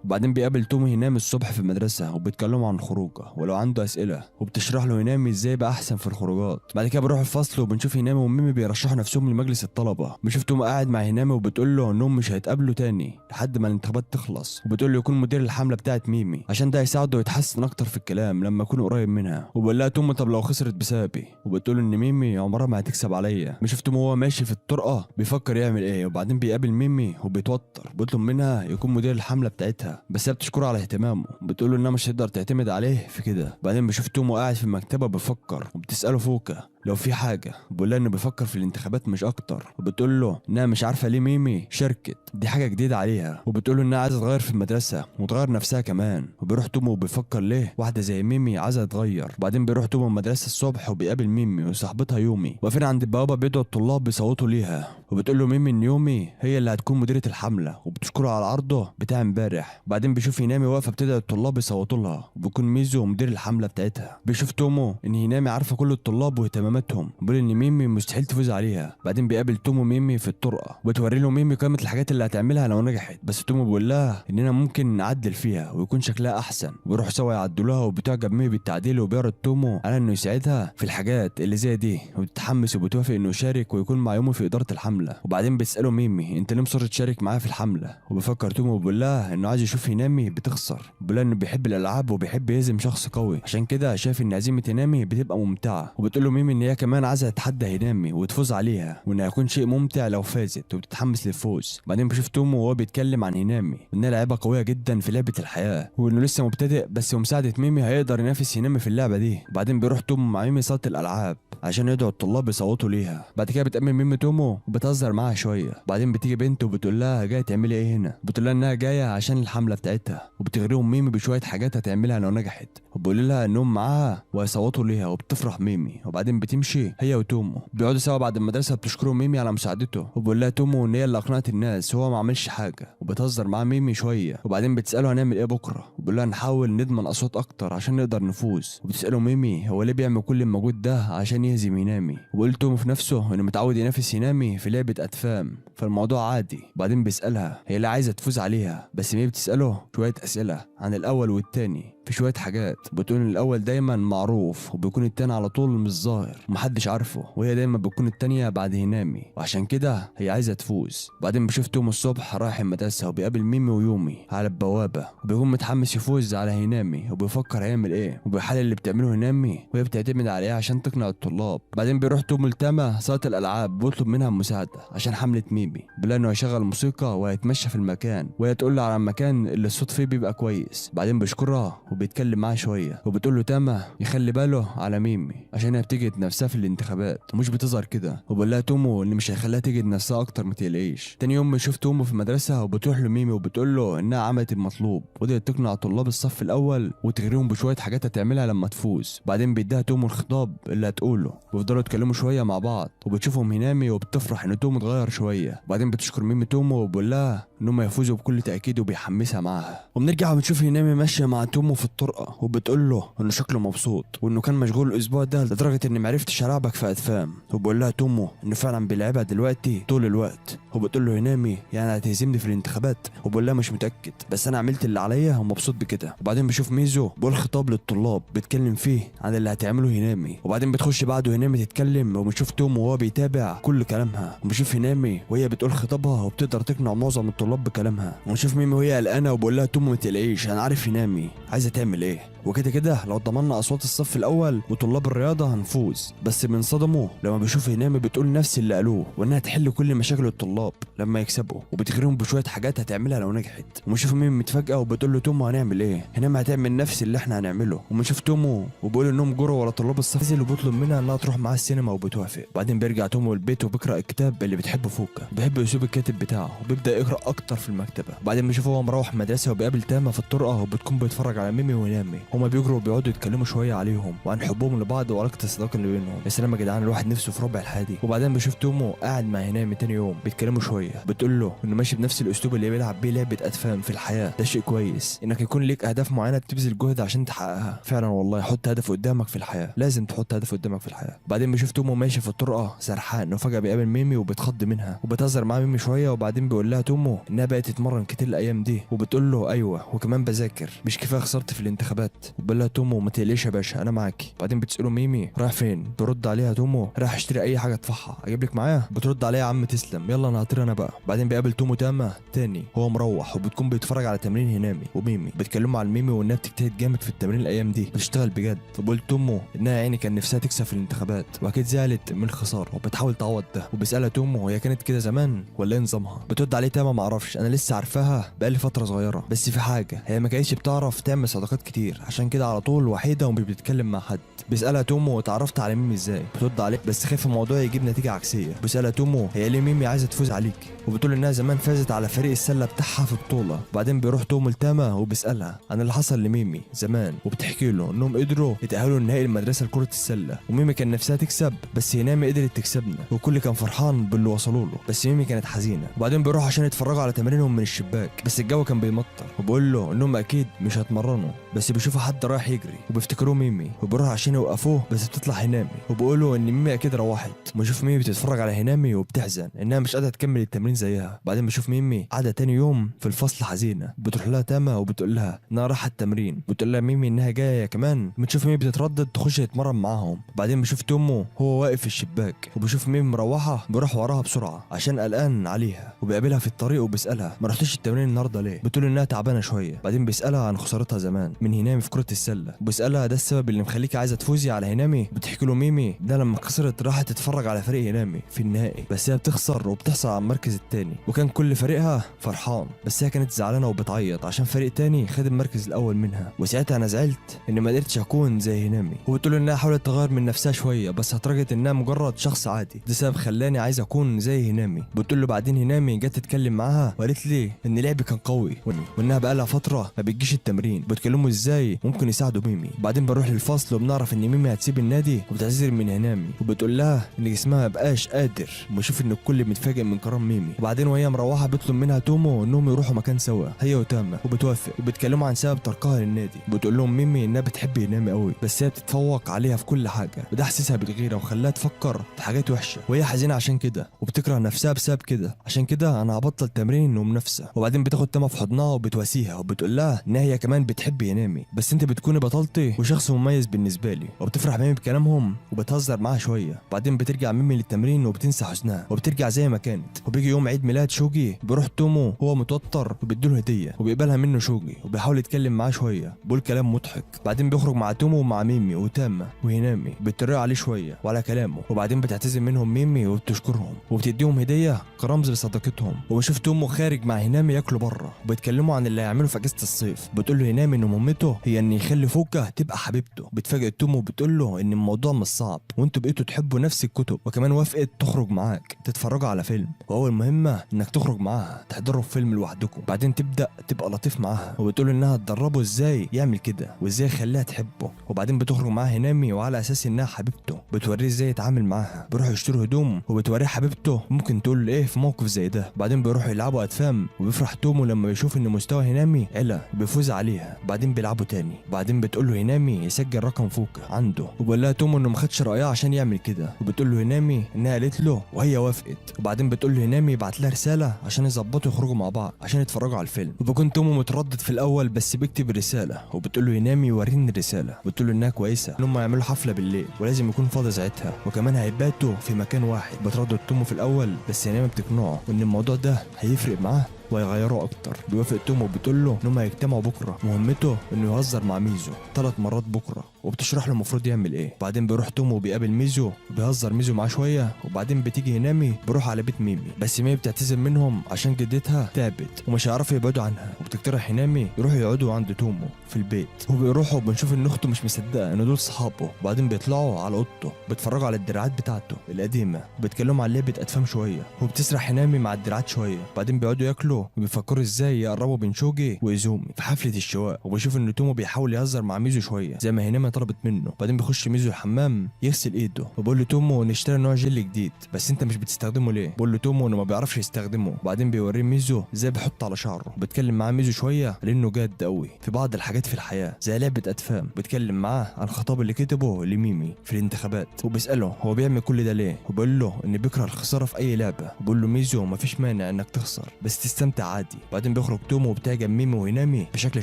وبعدين بيقابل تومو هينامي الصبح في المدرسه وبيتكلموا عن الخروجه ولو عنده اسئله، وبتشرح له هينامي ازاي بقى احسن في الخروجات. بعد كده بيروح الفصل وبنشوف هينامي وميمي بيرشحوا نفسهم لمجلس الطلبه. بنشوف تومو قاعد مع هينامي وبتقول له انهم مش هيتقابلوا تاني لحد ما الانتخابات تخلص، وبتقول له يكون مدير الحمله بتاعت ميمي عشان ده يساعده يتحسن اكتر في الكلام لما يكون قريب منها. وبقول لها تومو طب لو خسرت بسببي، وبتقول ان ميمي عمرها ما هتكسب عليا. بنشوف تومو وهو ماشي في الطرقه بيفكر يعمل ايه، وبعدين بيقابل ميمي وبيتوتر. بيطلب منها يكون مدير الحمله بتاعتها، بس هي بتشكره على اهتمامه، بتقول له انها مش هتقدر تعتمد عليه في كده. بعدين بنشوف تومو قاعد في المكتبه بيفكر، وبتساله فوكا لو في حاجه. بيقول لها انه بيفكر في الانتخابات مش اكتر، وبتقول له انها مش عارفه ليه ميمي شاركت، دي حاجه جديده عليها. وبتقول له انها عايزه تغير في المدرسه وتغير نفسها كمان. وبيروح تومو وبيفكر ليه واحده زي ميمي عايزه تغير. وبعدين بيروح تومو المدرسه الصبح وبيقابل ميمي وصاحبتها يومي واقفين عند البوابه بيدعوا الطلاب بيصوتوا ليها. وبتقول له ميمي ان يومي هي اللي هتكون مديره الحمله، وبتشكره على عرضه بتاع امبارح. بعدين بيشوف هينامي واقفه بتدعي الطلاب يصوتوا لها، وبيكون ميزو مدير الحمله بتاعتها. بيشوف تومو ان هينامي عارفه كل الطلاب واهتماماتهم، بيقول ان ميمي مستحيل تفوز عليها. بعدين بيقابل تومو ميمي في الطرقه وبتوري له ميمي قائمه الحاجات اللي هتعملها لو نجحت، بس تومو بيقول لها اننا ممكن نعدل فيها ويكون شكلها احسن. وبيروحوا سوا يعدلوها، وبتعجب ميمي بالتعديل وبيعرض تومو على انه يساعدها في الحاجات اللي زي دي، وبتتحمس وبتوافق انه يشارك ويكون مع يومي في اداره الحمله. وبعدين بتساله ميمي انت ليه مصر تشارك معاه في الحمله، وبيفكر تومو وبيقول لها انه عايز يشوف هينامي بتخسر. بيقول لها انه بيحب الالعاب وبيحب يهزم شخص قوي، عشان كده شايف ان هزيمه هينامي بتبقى ممتعه. وبتقول له ميمي ان هي كمان عايزه تتحدى هينامي وتفوز عليها، وانه هيكون شيء ممتع لو فازت، وبتتحمس للفوز. بعدين بشوف تومو وهو بيتكلم عن هينامي وانها لعيبه قويه جدا في لعبه الحياه، وانه لسه مبتدئ بس بمساعده ميمي هيقدر ينافس هينامي في اللعبه دي. بعدين بيروح تومو مع ميمي صاله الالعاب عشان يدعوا الطلاب يصوتوا ليها. بعد كده بتأمن ميمي تومو وبتهزر معاها شويه. بعدين بتيجي بنت وبتقول لها جايه تعملي ايه هنا، بتقول لها انها جايه عشان الحمله بتاعتها، وبتغريهم ميمي بشويه حاجات هتعملها لو نجحت، وبقول لها انهم معاها وهيصوتوا ليها، وبتفرح ميمي. وبعدين بتمشي هي وتومو بيقعدوا سوا بعد المدرسه، بتشكروا ميمي على مساعدته، وبقول لها تومو ان هي اللي اقنعت الناس وهو ما عملش حاجه، وبتهزر مع ميمي شويه. وبعدين بتساله هنعمل ايه بكره، وبقول لها نحاول نضمن اصوات اكتر عشان نقدر نفوز. وبتساله ميمي هو ليه بيعمل كل المجهود ده عشان يهزم هينامي، وبقول تومو في نفسه انه متعود ينافس هينامي في لعبه اتفام فالموضوع عادي. بعدين بيسالها هي اللي عايزه تفوز عليها، بس ميمي بتساله شويه اسئله عن الاول والتاني في شويه حاجات. بتقول ان الاول دايما معروف وبيكون التاني على طول مش ظاهر ومحدش عارفه، وهي دايما بتكون التانيه بعد هينامي وعشان كده هي عايزه تفوز. بعدين بشوف تومو الصبح رايح المدرسه وبيقابل ميمي ويومي على البوابه، وبيكون متحمس يفوز على هينامي وبيفكر هيعمل ايه، وبيحلل اللي بتعمله هينامي وهي بتعتمد عليه عشان تقنع الطلاب. بعدين بيروح تومو لتاما صاله الالعاب بيطلب منها المساعده عشان حمله ميمي، بيقول انه هيشغل موسيقى وهيتمشى في المكان، وهي تقول له على المكان اللي الصوت فيه بيبقى كويس. بعدين بيشكرها وبيتكلم معاها شويه، وبتقول له تاما يخلي باله على ميمي عشان هي بتجد نفسها في الانتخابات ومش بتظهر كده، وبقول لها تومو ان مش هيخليها تجد نفسها اكتر ما تقلقيش. تاني يوم بنشوف تومو في المدرسه وبتروح لميمي وبتقول له انها عملت المطلوب وقدرت تقنع طلاب الصف الاول وتغريهم بشويه حاجات هتعملها لما تفوز. بعدين بيديها تومو الخطاب اللي هتقوله، ويفضلوا يتكلموا شويه مع بعض، وبتشوفهم هينامي وبتفرح ان تومو اتغير شويه. بعدين بتشكر ميمي تومو وبقول لها انهم هيفوزوا بكل تاكيد وبيحمسها معاها. وبنرجع وبنشوف هينامي ماشيه مع تومو في الطرقه وبتقول له انه شكله مبسوط وانه كان مشغول الاسبوع ده لدرجه اني معرفتش العبك في ادفام. وبقول لها تومو انه فعلا بيلعبها دلوقتي طول الوقت. وبتقول له هينامي يعني هتهزمني في الانتخابات، وبقول لها مش متاكد بس انا عملت اللي عليا ومبسوط بكده. وبعدين بشوف ميزو بقول خطاب للطلاب بيتكلم فيه عن اللي هتعمله هينامي. وبعدين بتخش بعده هينامي تتكلم، وبنشوف تومو وهو بيتابع كل كلامها، وبنشوف هينامي وهي بتقول خطابها وبتقدر تقنع معظم الطلاب الطلاب بكلامها، ونشوف ميمي وهي قلقانه وبقول لها تومو ما تقلقيش انا عارف هنامي عايزه تعمل ايه، وكده كده لو ضمننا اصوات الصف الاول وطلاب الرياضه هنفوز. بس بينصدموا لما بيشوفوا هنامي بتقول نفس اللي قالوه، وانها تحل كل مشاكل الطلاب لما يكسبوا، وبتغريهم بشويه حاجات هتعملها لو نجحت. وبنشوف ميمي متفاجئه وبتقول له تومو هنعمل ايه؟ هنامي هتعمل نفس اللي احنا هنعمله. وبنشوف تومو وبيقول انهم جروا ورا طلاب الصف نزل وبيطلب منها انها تروح معاه السينما وبتوافق. وبعدين بيرجع تومو البيت وبيقرا الكتاب اللي بتحبه فوكا، بيحب اسلوب الكاتب بتاعه وبيبدا يقرا اكتر في المكتبه. وبعدين بنشوفه هو مروح المدرسه وبيقابل تاما في الطرقه وبتكون بيتفرج على ميمي وهنامي، هما بيجروا وبيقعدوا يتكلموا شويه عليهم وعن حبهم لبعض وعلاقه الصداقه اللي بينهم. يا سلام يا جدعان الواحد نفسه في ربع الحادي. وبعدين بيشوف تومو قاعد مع هنامي تاني يوم بيتكلموا شويه، بتقول له انه ماشي بنفس الاسلوب اللي بيلعب بيه لعبه اتفاهم في الحياه، ده شيء كويس انك يكون ليك اهداف معينه بتبذل جهد عشان تحققها. فعلا والله حط هدف قدامك في الحياه، لازم تحط هدف قدامك في الحياه. بعدين بيشوف تومو ماشي في الطرقه سرحان وفجاه بيقابل ميمي وبتخض منها وبتهزر مع ميمي شويه. وبعدين بيقول لها تومو انها بقت تتمرن كتير الايام دي، وبتقول له ايوه وكمان بذاكر مش كفايه خسرت في الانتخابات. وبيقول لها تومو ما تقلقيش يا باشا انا معاكي. بعدين بتساله ميمي رايح فين؟ برد عليها تومو رايح اشتري اي حاجه ادفعها اجيب لك معايا. بترد عليها يا عم تسلم يلا انا هطير انا بقى. بعدين بيقابل تومو تاما تاني هو مروح وبتكون بيتفرج على تمرين هنامي وميمي، بيتكلموا على ميمي وانها بتجتهد جامد في التمرين الايام دي بتشتغل بجد. فبقول تومو انها عيني كان نفسها تكسب في الانتخابات واكيد زعلت من الخساره وبتحاول تعوض ده. وبيسالها تومو هي كانت كده زمان ولا ايه نظامها؟ بترد عليه تاما ما اعرفش انا لسه عارفاها بقالي فتره صغيره، بس في حاجه هي ما كانتش بتعرف تعمل صداقات كتير عشان كده على طول وحيده ومش بتتكلم مع حد. بيسالها تومو اتعرفت على ميمي ازاي؟ بترد عليه بس خايف الموضوع يجيب نتيجه عكسيه. بيسالها تومو هي ليه ميمي عايزه تفوز عليك؟ وبتقول انها زمان فازت على فريق السله بتاعها في بطوله. بعدين بيروح تومو لتاما وبيسالها عن اللي حصل لميمي زمان وبتحكي له انهم قدروا يتاهلوا لنهائي المدرسه لكره السله، وميمي كان نفسها تكسب بس هنامي قدرت تكسبنا، والكل كان فرحان باللي وصلوا له بس ميمي كانت حزينه. وبعدين بيروحوا عشان يتفرجوا على تمارينهم من الشباك بس الجو كان بيمطر، وبيقول له انهم اكيد مش هيتمرنوا بس بيشوفوا حد رايح يجري وبيفتكروه ميمي وبيروحوا عشان يوقفوه بس بتطلع هنامي وبيقولوا ان ميمي اكيد روحت. وبيشوف ميمي بتتفرج على هنامي وبتحزن انها مش قادره تكمل التمرين زيها. بعدين بيشوف ميمي قاعده تاني يوم في الفصل حزينه، بتروح لها تاما وبتقول لها انها رايحه التمرين، بتقول لها ميمي انها جايه كمان. بتشوف ميمي بتتردد تخش تتمرن معاهم. بعدين بيشوف تومو هو واقف في الشباك وبيشوف ميمي مروحه بيروح وراها بسرعه عشان قلقان عليها، وبيقابلها في الطريق وبيسالها ما رحتش التمرين النهارده ليه؟ بتقول انها تعبانه شويه. بعدين بيسالها عن خسارتها زمان من هنامي في كره السله، وبيسالها ده السبب اللي مخليكي عايزه تفوزي على هنامي؟ بتحكي له ميمي ده لما خسرت راحت تتفرج على فريق هنامي في النهائي بس هي بتخسر وبتحصل على المركز الثاني، وكان كل فريقها فرحان بس هي كانت زعلانه وبتعيط عشان فريق تاني خد المركز الاول منها، وساعتها انا زعلت ان ما قدرتش اكون زي هنامي. وبتقول انها حاولت تغير من نفسها شويه بس اترجت انها مجرد شخص عادي، ده سبب خلاني عايزه اكون زي هنامي. بتقول له بعدين هنامي جت تتكلم معاها وقالت لي ان لعبي كان قوي وانها بقالها فتره ما بتجيش التمرين، بتكلموا ازاي ممكن يساعدوا ميمي. بعدين بنروح للفصل وبنعرف ان ميمي هتسيب النادي وبتعتذر من هنامي، وبتقول لها ان جسمها مبقاش قادر، وبشوف ان الكل متفاجئ من قرار ميمي. وبعدين وهي مروحه بيطلب منها تومو انهم يروحوا مكان سوا هي وتاما، وبتوافق وبتكلموا عن سبب تركها للنادي. بتقول لهم ميمي انها بتحب هنامي قوي بس هي بتتفوق عليها في كل حاجه، وده حسسها بالغيره وخلاها تفكر في حاجات وحشه وهي حزينه عشان كده وبتكره نفسها بسبب كده، عشان كده انا هبطل تمرين ومنافسه. وبعدين بتاخد تاما في حضنها وبتواسيها وبتقول لها ان هي كمان بتحب هنامي بس انت بتكوني بطلتي وشخص مميز بالنسبه لي، وبتفرح ميمي بكلامهم وبتهزر معاها شويه. بعدين بترجع ميمي للتمرين وبتنسى حزنها وبترجع زي ما كانت. وبيجي يوم عيد ميلاد شوجي بيروح تومو هو متوتر وبيديله هديه وبيقبلها منه شوجي وبيحاول يتكلم معاه شويه بيقول كلام مضحك. بعدين بيخرج مع تومو ومع ميمي وتاما وهنامي بيتريقوا عليه شويه وعلى كلامه. وبعدين بتعتذر منهم ميمي وبتشكرهم وبتديهم هديه كرمز لصداقتهم. وبشوف تومو خارج مع هنامي ياكلوا بره وبيتكلموا عن اللي هيعملوا في اجازه الصيف. بتقول له هنامي ان مهمته هي ان يخلي فوكا تبقى حبيبته. بتفاجئ تومو وبتقول له ان الموضوع مش صعب وانتوا بقيتوا تحبوا نفس الكتب، وكمان وافقت تخرج معاك تتفرجوا على فيلم، واول مهمه انك تخرج معاها تحضروا فيلم لوحدكم. بعدين تبدا تبقى لطيف معاها وبتقول انها تدربه ازاي يعمل كده وازاي يخليها تحبه. وبعدين بتخرج معاه هنامي وعلى اساس انها حبيبته بتوريه ازاي يتعامل معاها. بيروحوا يشتروا هدوم وبتوريه حبيبته ممكن تقول له ايه في موقف زي ده. بعدين بيروحوا يلعبوا اتفام وبيفرح تومو لما بيشوف ان مستوى هنامي علا وبيفوز عليها. بعدين بيلعبوا تاني. بعدين بتقول له هنامي يسجل رقم فوكا عنده، وبقول لها تومو انه ما خدش رايها عشان يعمل كده. وبتقول له هنامي انها قالت له وهي وافقت. وبعدين بتقول له هنامي يبعت لها رساله عشان يظبطوا يخرجوا مع بعض عشان يتفرجوا على الفيلم. وبيكون تومو متردد في الاول بس بيكتب رساله وبتقول له هنامي وريني الرساله. بتقول له انها كويسه انهم يعملوا حفله بالليل ولازم يكون فاضي ساعتها وكمان هيباتوا في مكان واحد. بتردد تومو في الاول بس هنامي بتقنعه وان الموضوع ده هيفرق معاه
وهيغيروه اكتر. بيوافق تومو وبتقول له انهم هيجتمعوا بكره، مهمته انه يهزر مع ميزو 3 مرات بكره، وبتشرح له المفروض يعمل ايه. بعدين بيروح تومو وبيقابل ميزو وبيهزر ميزو معاه شويه، وبعدين بتيجي هينامي بيروح على بيت ميمي، بس ميمي بتعتذر منهم عشان جدتها تعبت ومش هيعرفوا يبعدوا عنها، وبتقترح هينامي يروحوا يقعدوا عند تومو في البيت. وبيروحوا وبنشوف ان اخته مش مصدقه ان دول صحابه. وبعدين بيطلعوا على اوضته بيتفرجوا على الدراعات بتاعته القديمه، بيتكلموا عن لعبه اتفهم شويه، وبتسرح هينامي مع الدراعات شويه. بعدين بيقعدوا ياكلوا وبيفكروا ازاي يقربوا بين شوجي وايزومي في حفله الشواء. وبيشوف ان تومو بيحاول يهزر مع ميزو شويه زي ما هينامي طلبت منه. بعدين بيخش ميزو الحمام يغسل ايده، وبيقول له تومو نشتري نوع جل جديد بس انت مش بتستخدمه ليه؟ بيقول له تومو انه ما بيعرفش يستخدمه. وبعدين بيوريه ميزو ازاي بيحط على شعره. بيتكلم معاه ميزو شويه لانه جاد قوي في بعض الحاجات في الحياه زي لعبه اتفام. بيتكلم معاه عن الخطاب اللي كتبه لميمي في الانتخابات، وبيساله هو بيعمل كل ده ليه، وبيقول له ان بيكره الخساره في اي لعبه. وبيقول له ميزو مفيش مانع انك تخسر بس تستمتع عادي. بعدين بيخرج تومو وبتعجب ميمي وهينامي بشكل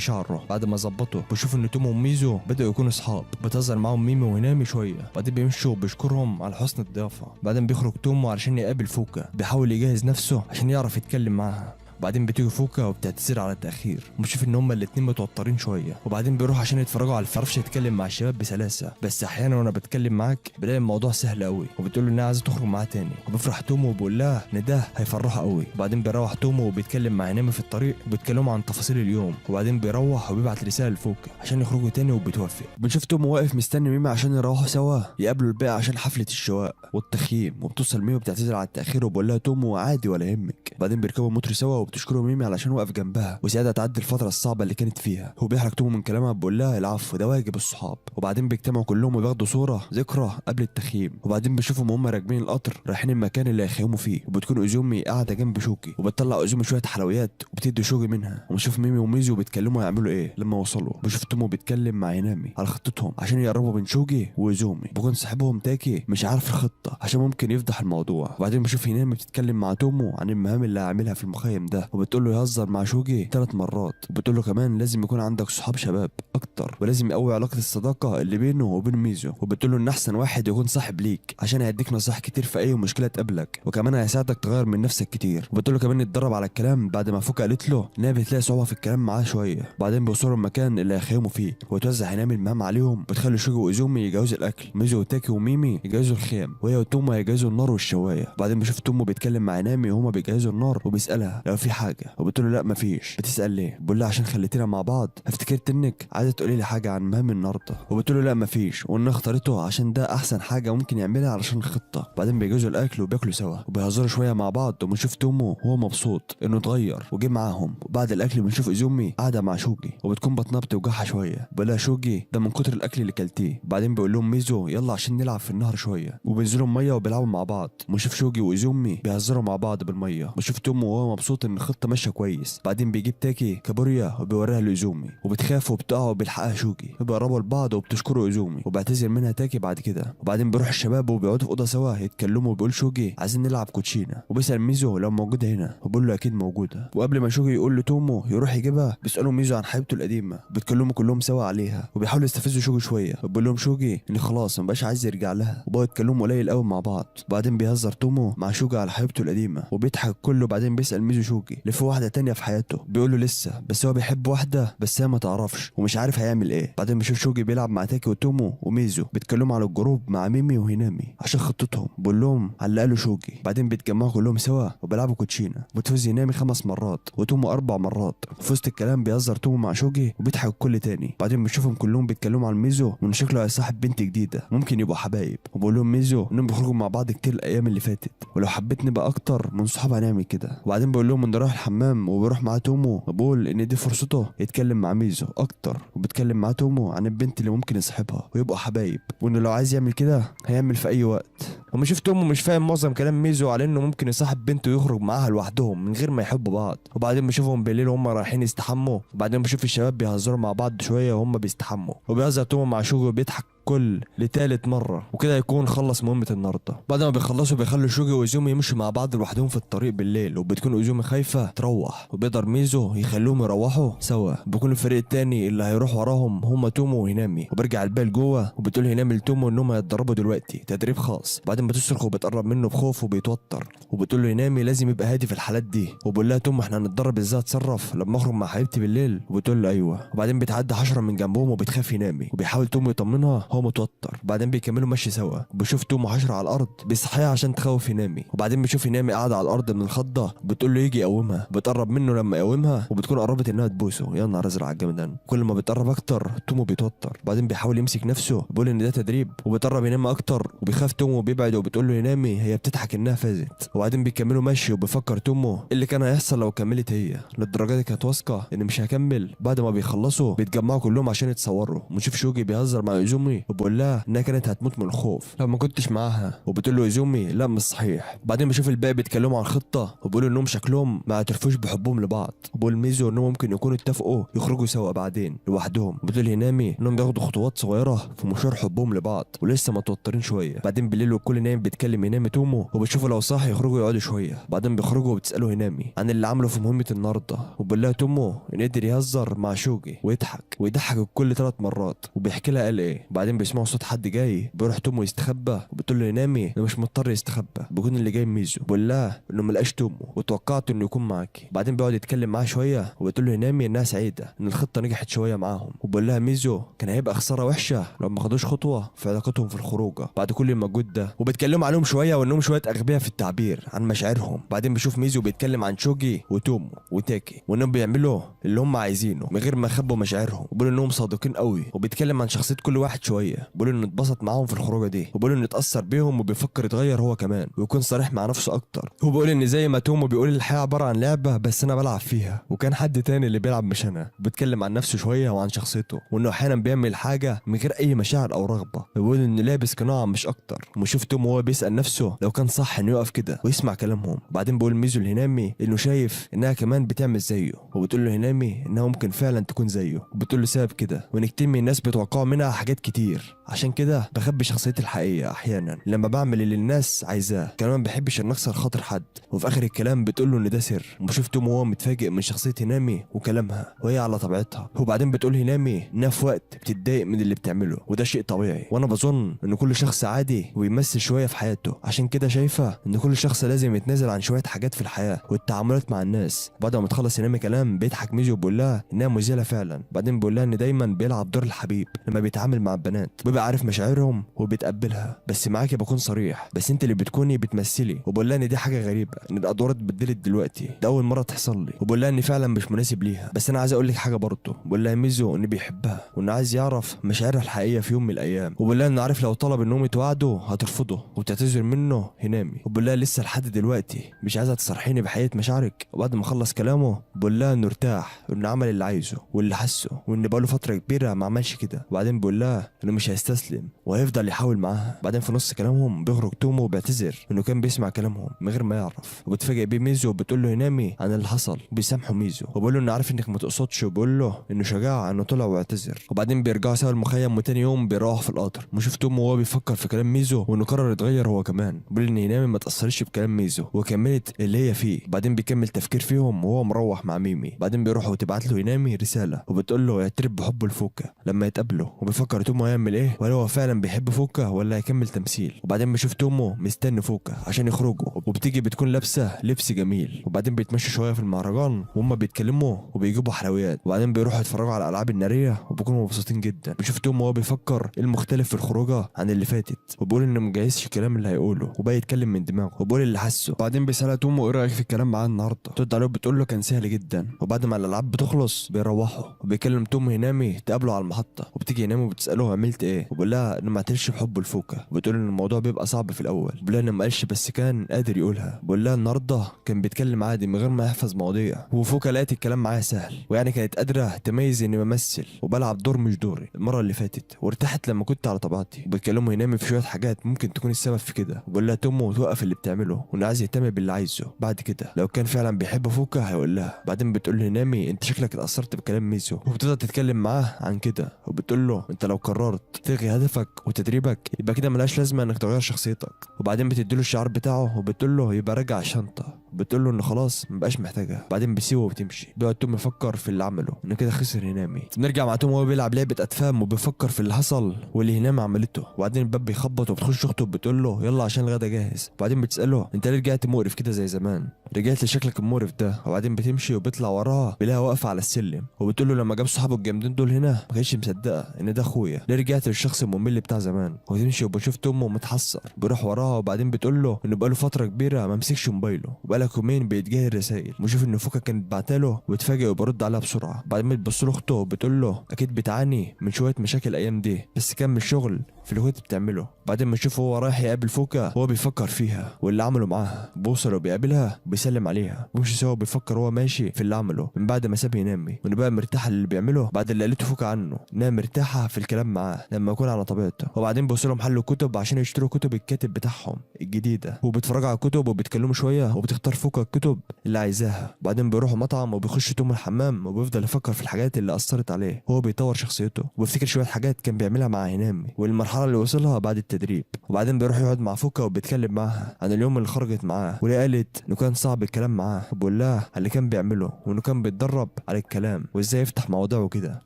شعره. بعد ما ظبطه بيشوف ان تومو وميزو بدأوا يكونوا اصحاب، بتهزر معاهم ميمي وهينامي شويه. بعدين بيمشوا وبيشكرهم على حسن الضيافه. بعدين بيخرج تومو علشان يقابل فوكا، بيحاول يجهز نفسه عشان يعرف يتكلم معاها. وبعدين بتيجي فوكا وبتعتذر على التاخير، وبنشوف ان هما الاتنين متوترين شويه. وبعدين بيروح عشان يتفرجوا على الفرفشه يتكلم مع الشباب بسلاسه، بس احيانا وانا بتكلم معاك بلاقي الموضوع سهل قوي. وبتقول له انها عايزه تخرج معاه تاني، وبيفرح تومو وبيقول لها ان ده هيفرحها قوي. وبعدين بيروح تومو وبيتكلم مع هينامي في الطريق وبيتكلموا عن تفاصيل اليوم. وبعدين بيروح وبيبعت رساله لفوكا عشان يخرجوا تاني وبتوافق. بنشوف تومو واقف مستني ميمي عشان يروحوا سوا يقابلوا الباقي عشان حفله الشواء والتخييم. وبتوصل ميمي وبتعتذر على التاخير وبقول لها تومو عادي ولا يهمك. بعدين بيركبوا المترو سوا وبتشكروا ميمي علشان واقف جنبها وساعدها تعدي الفتره الصعبه اللي كانت فيها. وبيحرج تومو من كلامها بيقول لها العفو ده واجب الصحاب. وبعدين بيجتمعوا كلهم وبياخدوا صوره ذكرى قبل التخييم. وبعدين بيشوفهم وهم راكبين القطر رايحين المكان اللي هيخيموا فيه، وبتكون اوزومي قاعده جنب شوكي وبتطلع اوزومي شويه حلويات وبتدي شوكي منها. وبنشوف ميمي وميزو بيتكلموا هيعملوا ايه لما وصلوا. بنشوف تومو بيتكلم مع هينامي على خطتهم عشان يقربوا من شوكي واوزومي. بيكون صاحبهم تاكي مش عارف الخطه عشان ممكن يفضح الموضوع. وبعدين بنشوف هينامي بتتكلم مع تومو عن المهام اللي هيعملها في المخيم ده، وبتقول له يهزر مع شوكي 3 مرات. وبتقول له كمان لازم يكون عندك صحاب شباب اكتر، ولازم يقوي علاقه الصداقه اللي بينه وبين ميزو. وبتقول له ان احسن واحد يكون صاحب ليك عشان هيديك نصائح كتير في اي مشكله تقابلك، وكمان هيساعدك تغير من نفسك كتير. وبتقول له كمان يتدرب على الكلام بعد ما فوكا قالت له انها بتلاقي صعوبه في الكلام معاه شويه. بعدين بيوصلوا المكان اللي هيخيموا فيه وتوزع هينامي المهام عليهم، بتخلي شوجي وايزومي يجهزوا الاكل، ميزو وتاكي وميمي يجهزوا الخيم، وهي وتومو يجهزوا النار والشوايه. بعدين بيشوف تومو بيتكلم مع هينامي وهما بيجهزوا النار وبيسالها لو في حاجه، وبتقول له لا مفيش. بتسال ليه؟ بقول لها عشان خليتينا مع بعض افتكرت انك عايزه تقولي لي حاجه عن مهام النهارده. وبتقول له لا مفيش، وان اختارته عشان ده احسن حاجه ممكن يعملها علشان الخطه. بعدين بيجهزوا الاكل وبياكلوا سوا وبيهزروا شويه مع بعض. وبنشوف تومو وهو مبسوط انه اتغير وجه معاهم. وبعد الاكل بنشوف ايزومي قاعده مع شوجي وبتكون بطنها بتوجعها شويه. بقول لها شوجي ده من كتر الاكل اللي كلتيه. بعدين بيقول لهم ميزو يلا عشان نلعب في النهر شويه، وبينزلوا الميه وبيلعبوا مع بعض. بنشوف شوجي وايزومي بيهزروا مع بعض بالميه. بنشوف تومو وهو مبسوط ان الخطه ماشيه كويس. بعدين بيجيب تاكي كابوريا وبيوريها لايزومي، وبتخاف وبتقع وبيلحقها شوجي. بيقربوا لبعض وبتشكروا ايزومي وبيعتذر منها تاكي بعد كده. وبعدين بيروح الشباب وبيقعدوا في اوضه سوا يتكلموا. وبيقول شوجي عايزين نلعب كوتشينه، وبيسال ميزو لو موجوده هنا، وبيقول له اكيد موجوده. وقبل ما شوجي يقول لتومو يروح يجيبها بيسالوا ميزو عن حبيبته القديمه، بيتكلموا كلهم سوا عليها وبيحاولوا يستفزوا شوجي شويه. وبيقول لهم شوجي ان خلاص مبقاش عايز يرجع لها، وبقوا يتكلموا قليل قوي مع بعض. وبعدين بيهزر تومو مع شوجي على حبيبته القديمه وبيضحك كله. بعدين بيسال ميزو شوجي اللي في واحده تانية في حياته، بيقول له لسه بس هو بيحب واحده بس هي ما تعرفش ومش عارف هيعمل ايه. بعدين بيشوف شوجي بيلعب مع تاكي وتومو وميزو بيتكلموا على الجروب مع ميمي وهينامي عشان خطتهم. بيقول لهم على اللي قاله شوجي. بعدين بيتجمعوا كلهم سوا وبيلعبوا كوتشينه. بتفوز هينامي 5 مرات وتومو 4 مرات. في وسط الكلام بيهزر تومو مع شوجي وبيضحك الكل تاني. بعدين بنشوفهم كلهم بيتكلموا عن ميزو وان شكله هيصاحب بنت جديده ممكن يبقوا حبايب. وبقول لهم ميزو انهم بيخرجوا مع بعض كتير الايام اللي فاتت، ولو حبيت نبقى اكتر من صحاب هنعمل كده. وبعدين بقول لهم انه رايح الحمام وبيروح معاه تومو وبقول ان دي فرصته يتكلم مع ميزو اكتر. وبيتكلم مع تومو عن البنت اللي ممكن يصاحبها ويبقوا حبايب، وانه لو عايز يعمل كده هيعمل في اي وقت. وبنشوف تومو مش فاهم معظم كلام ميزو على انه ممكن يصاحب بنته ويخرج معاها لوحدهم من غير ما يحبوا بعض. وبعدين بنشوفهم بالليل وهم رايحين يستحموا. وبعدين بنشوف الشباب بيهزروا مع بعض شويه وهم بيستحموا، وبيهزر تومو مع شوجو وبيضحك الكل لتالت مرة، وكده يكون خلص مهمة النهاردة. بعد ما بيخلصوا بيخلوا شوجي وإيزومي يمشوا مع بعض لوحدهم في الطريق بالليل، وبتكون إيزومي خايفة تروح، وبيقدر ميزو يخلوهم يروحوا سوا. بيكون الفريق التاني اللي هيروح وراهم هما تومو وهينامي، وبيرجع البال جوه وبتقول هينامي لتومو انهم هيتدربوا دلوقتي تدريب خاص. بعدين بتصرخ وبتقرب منه بخوف وبيتوتر، وبتقول له هينامي لازم يبقى هادي في الحالات دي، وبقول لها تومو احنا هنتدرب ازاي اتصرف لما اخرج مع حبيبتي بالليل، وبتقول له ايوه. وبعدين بتعدي حشره من جنبهم وبتخاف هينامي، وبيحاول تومو يطمنها هو متوتر. بعدين بيكملوا مشي سوا، وبيشوف تومو حشره على الارض بيصحيها عشان تخوف هينامي. وبعدين بيشوف هينامي قاعده على الارض من الخضه، بتقول له يجي يقومها. بتقرب منه لما يقومها وبتكون قربت انها تبوسه. يا نهار ازرق على الجمدان، كل ما بتقرب اكتر تومو بيتوتر. بعدين بيحاول يمسك نفسه بيقول ان ده تدريب، وبتقرب ينام اكتر وبيخاف تومو وبيبعد، وبتقول له ينامي هي بتضحك انها فازت. وبعدين بيكملوا مشي، وبيفكر تومو إيه اللي كان هيحصل لو كملت هي. للدرجه دي كانت واثقه ان مش هكمل. بعد ما بيخلصوا بيتجمعوا كلهم عشان يتصوروا، ونشوف شوجي بيهزر مع ايزومي وبيقول لها انها كانت هتموت من الخوف لو ما كنتش معاها، وبتقول له ايزومي لا مش صحيح. بعدين بيشوف الباقي بيتكلموا عن خطه، وبيقولوا انهم شكلهم ما اعترفوش بحبهم لبعض، وبيقول ميزو انهم ممكن يكونوا اتفقوا يخرجوا سوا بعدين لوحدهم. وبتقول هينامي انهم بياخدوا خطوات صغيره في مشوار حبهم لبعض ولسه متوترين شويه. بعدين بالليل والكل نايم بيتكلم هينامي تومو، وبتشوفوا لو صح يخرجوا يقعدوا شويه. بعدين بيخرجوا وبتساله هينامي عن اللي عمله في مهمه النهارده، وبيقول لها تومو ان قدر يهزر مع شوجي ويضحك الكل 3 مرات، وبيحكي لها قال ايه. بعدين بيسمعوا صوت حد جاي، بيروح تومو يستخبى، وبتقول له هينامي انه مش مضطر يستخبى، بيكون اللي جاي ميزو. بيقول لها انه ملقاش تومو وتوقعت انه يكون معاكي. بعدين بيقعد يتكلم معاها شويه، وبتقول له هينامي انها سعيده ان الخطه نجحت شويه معاهم، وبيقول لها ميزو كان هيبقى خساره وحشه لو ما خدوش خطوه في علاقتهم في الخروجه بعد كل المجهود ده. وبيتكلموا عليهم شويه وانهم شويه اغبياء في التعبير عن مشاعرهم. بعدين بيشوف ميزو بيتكلم عن شوجي وتومو وتاكي، وانهم بيعملوا اللي هم عايزينه من غير ما يخبوا مشاعرهم، وبيقولوا انهم صادقين قوي. وبيتكلم عن شخصيه كل واحد شويه، بيقولوا انه اتبسط معاهم في الخروجه دي، وبيقولوا انه اتاثر بيهم وبيفكر يتغير هو كمان ويكون صريح مع نفسه اكتر. هو بيقول ان زي ما تومو بيقول الحياه عباره عن لعبه بس انا بلعب فيها، وكان حد تاني اللي بيلعب مش انا. بيتكلم عن نفسه شويه وعن شخصيته، وانه احيانا بيعمل حاجه من غير اي مشاعر او رغبه. بيقول انه لابس قناع مش اكتر. وشوف تومو وهو بيسال نفسه لو كان صح انه يقف كده ويسمع كلامهم. بعدين بيقول ميزو لهينامي انه شايف انها كمان بتعمل زيه، وبتقول له هينامي انها ممكن فعلا تكون زيه، وبتقول له سبب كده وان كتير من الناس بيتوقعوا منها حاجات كتير، عشان كده بخبي شخصيتي الحقيقيه احيانا لما بعمل اللي الناس عايزاه. كمان ما بحبش ان اخسر خاطر حد. وفي اخر الكلام بتقول له ان ده سر. وبشوف تومو وهو متفاجئ من شخصيه هينامي وكلامها وهي على طبيعتها. وبعدين بتقول هينامي انها في وقت بتتضايق من اللي بتعمله، وده شيء طبيعي، وانا بظن ان كل شخص عادي ويمثل شويه في حياته، عشان كده شايفه ان كل شخص لازم يتنازل عن شويه حاجات في الحياه والتعاملات مع الناس. بعد ما تخلص هينامي كلام بيضحك ميزو وبيقول لها انها مذهله فعلا. بعدين بيقول لها ان دايما بيلعب دور الحبيب لما بيتعامل مع البنات، بيبقى عارف مشاعرهم وبيتقبلها، بس معاكي بكون صريح، بس انت اللي بتكوني بتمثلي. وبقول لها ان دي حاجه غريبه ان الادوار اتبدلت دلوقتي، ده اول مره تحصل لي. وبقول لها اني فعلا مش مناسب ليها، بس انا عايز اقول لك حاجه برضه. بقول لها ميزو اني بيحبها وانه عايز يعرف مشاعرها الحقيقيه في يوم من الايام. وبقول لها انه عارف لو طلب انهم يتواعدوا هترفضه وتعتذر منه هينامي. وبقول لها لسه لحد دلوقتي مش عايزه تصرحيني بحقيقه مشاعرك. وبعد ما خلص كلامه بقول لها انه ارتاح وانه عمل اللي عايزه واللي حسه، وان بقاله فتره كبيره ما عملش كده. وبعدين بقول لها انه مش هيستسلم وهيفضل يحاول معاها. بعدين في نص كلامهم بيخرج تومو وبيعتذر انه كان بيسمع كلامهم من غير ما يعرف، وبتفاجئ بيه ميزو وبتقول له هينامي عن اللي حصل وبيسامحه ميزو، وبقول له انه عارف انك ما تقصدش، وبقول له انه شجاع انه طلع واعتذر. وبعدين بيرجعوا سوا المخيم، وتاني يوم بيروحوا في القطر. وشوف تومو وهو بيفكر في كلام ميزو وانه قرر يتغير هو كمان. بيقول ان هينامي ما تاثرش بكلام ميزو وكملت اللي هي فيه. بعدين بيكمل تفكير فيهم وهو مروح مع ميمي. بعدين بيروح وتبعت له هينامي رساله وبتقول له يعترف بحبه لفوكا لما يتقابلوا. وبيفكر تومو هيعمل ايه، ولا هو فعلا بيحب فوكا ولا هيكمل تمثيل. وبعدين بيشوف تومو مستني فوكا عشان يخرجوا، وبتيجي بتكون لابسه لبس جميل. وبعدين بيتمشوا شويه في المهرجان وهم بيتكلموا وبيجيبوا حلويات. وبعدين بيروحوا يتفرجوا على الالعاب الناريه وبيكونوا مبسوطين جدا. بيشوف تومو وهو بيفكر ايه المختلف في الخروجه عن اللي فاتت، وبيقول انه مجهزش الكلام اللي هيقوله وبقى يتكلم من دماغه وبيقول اللي حاسه. بعدين بيسالها تومو ايه رايك في الكلام معاه النهارده، ترد عليه بتقول له كان سهل جدا. وبعد ما الالعاب بتخلص بيروحوا، وبيكلم تومو هينامي تقابله على المحطه. وبتيجي هينامي وبتساله عملت ايه، وبيقول لها انه ما اعترفش بحبه لفوكا. وبتقول ان الموضوع بيبقى صعب في الاول. بيقول لها انه ما قالش بس كان قادر يقولها. بيقول لها النهارده كان بيتكلم عادي من غير ما يحفظ مواضيع، وفوكا لقت الكلام معايا سهل، ويعني كانت قادره تميز اني بمثل وبلعب دور مش دوري المره اللي فاتت، وارتحت لما كنت على طبيعتي. وبيتكلموا هينامي في شويه حاجات ممكن تكون السبب في كده. وبيقول لها تومو توقف اللي بتعمله وانه عايز يهتم باللي عايزه بعد كده. لو كان فعلا بيحب فوكا هيقول لها. بعدين بتقول له هينامي انت شكلك اتاثرت بكلام ميزو، وبتفضل تتكلم معاه عن كده. وبتقول له انت لو قررت قررت تلغي هدفك وتدريبك يبقى كده ملهاش لازمه انك تغير شخصيتك. وبعدين بتديله الشعار بتاعه وبتقول له يبقى رجع الشنطه، بتقول له انه خلاص مبقاش محتاجها. بعدين بيسيبه وبتمشي. بيقعد توم يفكر في اللي عمله انه كده خسر هنامي. بنرجع مع توم وهو بيلعب لعبه اتفاهم وبيفكر في اللي حصل واللي هنامي عملته. وبعدين الباب بيخبط وبتخش اخته وبتقول له يلا عشان الغدا جاهز. وبعدين بتساله انت ليه رجعت مقرف كده زي زمان؟ رجعت لشكلك المقرف ده. وبعدين بتمشي وبيطلع وراها بيلاقيها واقفه على السلم وبتقول له لما جاب صحابه الجامدين دول هنا ما كانتش مصدقه ان ده اخويا، ليه رجعت للشخص الممل بتاع زمان؟ وتمشي وبتشوف توم متحسر بيروح وراها. وبعدين بتقول له انه بقاله فتره كبيره ما مسكش موبايله وبقالها يومين بيتجاهل الرسايل وشوف ان فوكا كانت بعتاله وتفاجئ وبرد عليها بسرعه. بعدين بتبص له اخته وبتقول له اكيد بتعاني من شويه مشاكل الايام دي بس كمل شغل في اللي كنت بتعمله. بعدين ما تشوفه هو رايح يقابل فوكا وهو بيفكر فيها واللي عمله معاها. بوصل وبيقابلها وبيسلم عليها ويمشي سوا. بيفكر هو ماشي في اللي عمله من بعد ما ساب ينامي وانه بقى مرتاح اللي بيعمله بعد اللي قالته فوكا عنه انها مرتاحه في الكلام معاه لما يكون على طبيعته. وبعدين بيوصلوا محل كتب عشان يشتروا كتب الكاتب بتاعهم الجديده وبيتفرجوا على الكتب وبيتكلموا شويه وبتختار فوكا الكتب اللي عايزاها. بعدين بيروحوا مطعم وبيخش توم الحمام وبيفضل يفكر في الحاجات اللي اثرت عليه وهو بيطور شخصيته وبيفتكر شويه حاجات كان بيعملها مع هنامي والمرحله اللي وصلها بعد التدريب. وبعدين بيروح يقعد مع فوكا وبيتكلم معاها عن اليوم اللي خرجت معاه وليه قالت انه كان صعب الكلام معاه وبيقول لها على اللي كان بيعمله وانه كان بيتدرب على الكلام وازاي يفتح مواضيع وكده.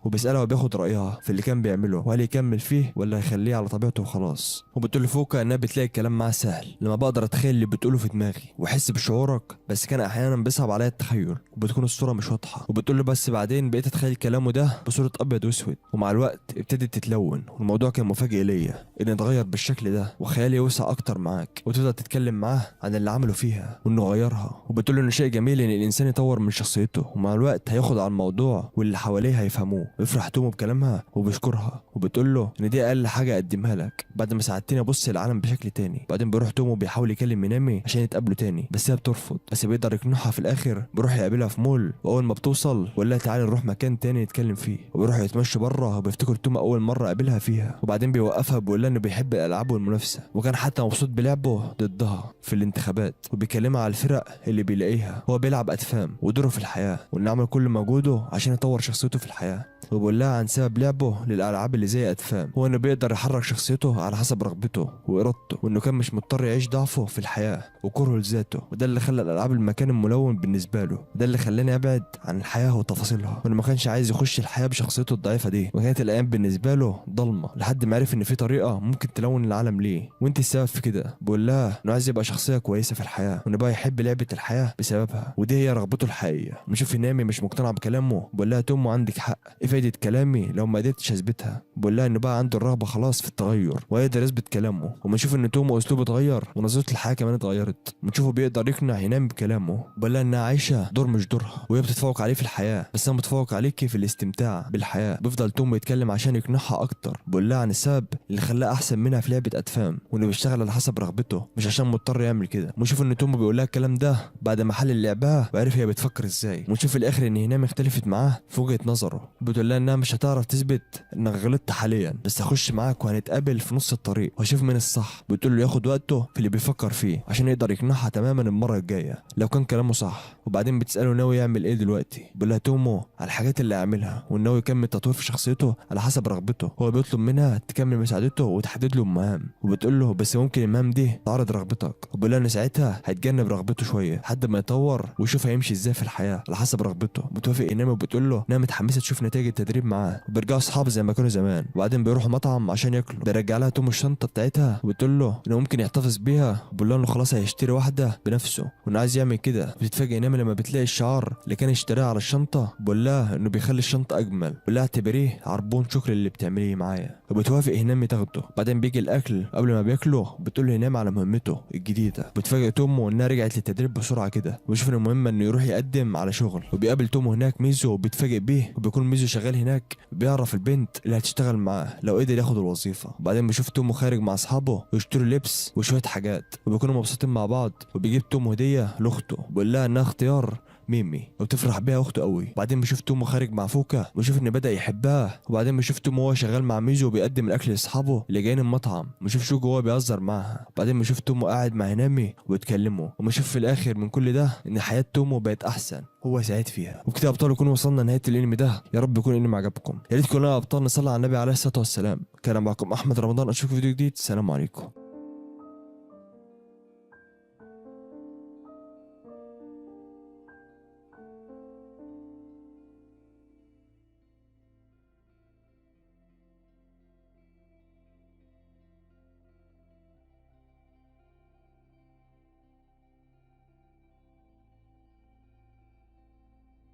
وبيسالها وبياخد رايها في اللي كان بيعمله وهل يكمل فيه ولا يخليه على طبيعته وخلاص. وبتقول لفوكا انها بتلاقي الكلام معاه سهل لما بقدر اتخيل اللي بتقوله في دماغي واحس بشعورك بس كان احيانا بيصعب عليا التخيل وبتكون الصوره مش واضحه. وبتقول له بس بعدين بقيت اتخيل كلامه ده بصوره ابيض واسود ومع الوقت ابتدت تتلون والموضوع كان مفاجئ ليا ان اتغير بالشكل ده وخيالي يوسع اكتر معاك. وتفضل تتكلم معاه عن اللي عمله فيها وانه غيرها. وبتقول له انه شيء جميل ان الانسان يطور من شخصيته ومع الوقت هياخد على الموضوع واللي حواليه هيفهموه. ويفرح تومو بكلامها وبيشكرها وبتقول له ان دي اقل حاجه اقدمها لك بعد ما ساعدتني ابص العالم بشكل تاني. بعدين بيروح تومو بيحاول يكلم مينامي عشان يتقابلوا تاني بس هي بترفض بس بيقدر يقنعها في الاخر. بيروح يقابلها في مول واول ما بتوصل بيقول لها تعالي نروح مكان تاني نتكلم فيه. وبيروحوا يتمشوا بره وبيفتكر تومو اول مره قابلها فيها. وبعدين بيوقفها بيقول لها انه بيحب الالعاب والمنافسه وكان حتى مبسوط بلعبه ضدها في الانتخابات. وبيكلمها على الفرق اللي بيلاقيها هو بيلعب اتفام ودوره في الحياه وانه عمل كل مجهوده عشان يطور شخصيته في الحياه. وبيقول لها عن سبب لعبه للالعاب اللي زي اتفام هو انه بيقدر يحرك شخصيته على حسب رغبته وارادته وانه كان مش مضطر يعيش ضعفه في الحياه وكرهه لذاته. وده اللي خلى الالعاب المكان الملون بالنسبه له. وده اللي خلاني ابعد عن الحياه وتفاصيلها وانه ما كانش عايز يخش الحياه بشخصيته الضعيفه دي. وكانت الايام بالنسبه له ضلمه لحد ما عرف ان في طريقه ممكن تلون العالم ليه وانت السبب في كده. بيقول لها انه عايز يبقى شخصيه كويسه في الحياه وانه بقى يحب لعبه الحياه بسببها ودي هي رغبته الحقيقيه. بنشوف نامي مش مقتنع بكلامه. بيقول لها تومو عندك حق، ايه فايده كلامي لو ما قدرتش اثبتها؟ بقول لها انه بقى عنده الرغبه خلاص في التغير ويقدر يثبت كلامه. وبنشوف ان تومو اسلوبه اتغير ونظرته للحياه كمان اتغيرت. بنشوفه بيقدر يقنع ينام بكلامه. بقول لها انها عايشه دور مش دورها وهي بتتفوق عليه في الحياه بس انا متفوق عليكي في الاستمتاع بالحياه. بيفضل تومو يتكلم عشان يقنعها اكتر. بقول لها عن السبب اللي خلاه احسن منها في لعبه اتفام وانه بيشتغل على حسب رغبته مش عشان مضطر يعمل كده. بنشوف ان تومو بيقول لها الكلام ده بعد ما حلل لعبها وعرف هي بتفكر ازاي. ونشوف في الاخر ان هنام اختلفت معاه في وجهه نظره. بتقول لها انها مش هتعرف تثبت انك غلطت حاليا بس هخش معاك وهنتقابل في نص الطريق واشوف من الصح. بتقول له ياخد وقته في اللي بيفكر فيه عشان يقدر يقنعها تماما المره الجايه لو كان كلامه صح. وبعدين بتساله ناوي يعمل ايه دلوقتي. بيقول لها تومو على الحاجات اللي هيعملها وانه يكمل تطوير في شخصيته على حسب رغبته. هو بيطلب منها تكمل مساعدته وتحدد له مهام. وبتقول له بس ممكن المهام دي تعرض رغبتك. وبيقول لها ان ساعتها هيتجنب رغبته شويه لحد ما يطور ويشوف هيمشي ازاي في الحياه على حسب رغبته. بتوافق انامي وبتقول له انها متحمسه تشوف نتائج التدريب معاه. وبيرجعوا اصحاب زي ما كانوا زمان. وبعدين بيروحوا مطعم عشان ياكلوا. بيرجع لها تومو الشنطه بتاعتها وبتقول له انه ممكن يحتفظ بيها. بيقول له انه خلاص هيشتري واحده بنفسه وانه عايز يعمل كده. بتتفاجئ انامي لما بتلاقي الشعار اللي كان اشتراه على الشنطه. بيقول لها انه بيخلي الشنطه اجمل. بيقول لها اعتبريه عربون شكر اللي بتعمليه معايا. وبتوافق هنامي تاخده. بعدين بيجي الاكل قبل ما بياكله بتقول له هنام على مهمته الجديده. بتفاجئ تومو انها رجعت للتدريب بسرعه كده. وبيشوف ان المهمه انه يروح يقدم على شغل. وبيقابل تومو هناك ميزو وبيتفاجئ بيه. وبيكون ميزو شغال هناك بيعرف البنت اللي هتشتغل معاه لو قدر ياخد الوظيفه. وبعدين بيشوف تومو خارج مع اصحابه ويشتروا لبس وشويه حاجات وبيكونوا مبسوطين مع بعض. وبيجيب تومو هديه لاخته. بيقول لها انها اختيار ميمي وبتفرح بيها اخته قوي. وبعدين بشوف تومو خارج مع فوكا وبشوف ان بدا يحبها. وبعدين بشوف تومو وهو شغال مع ميزو وبيقدم الاكل لاصحابه اللي جايين المطعم. بشوف شوجو وهو بيهزر معاها. وبعدين بشوف تومو قاعد مع هينامي وبيتكلموا. وبشوف في الاخر من كل ده ان حياه تومو بقت احسن، هو سعيد فيها. وبكده يا ابطال نكون وصلنا لنهايه الانمي ده. يا رب يكون الانمي عجبكم. يا ريت كلنا يا ابطال نصلي على النبي عليه الصلاه والسلام. كان معكم احمد رمضان، اشوفكم في فيديو جديد. السلام عليكم.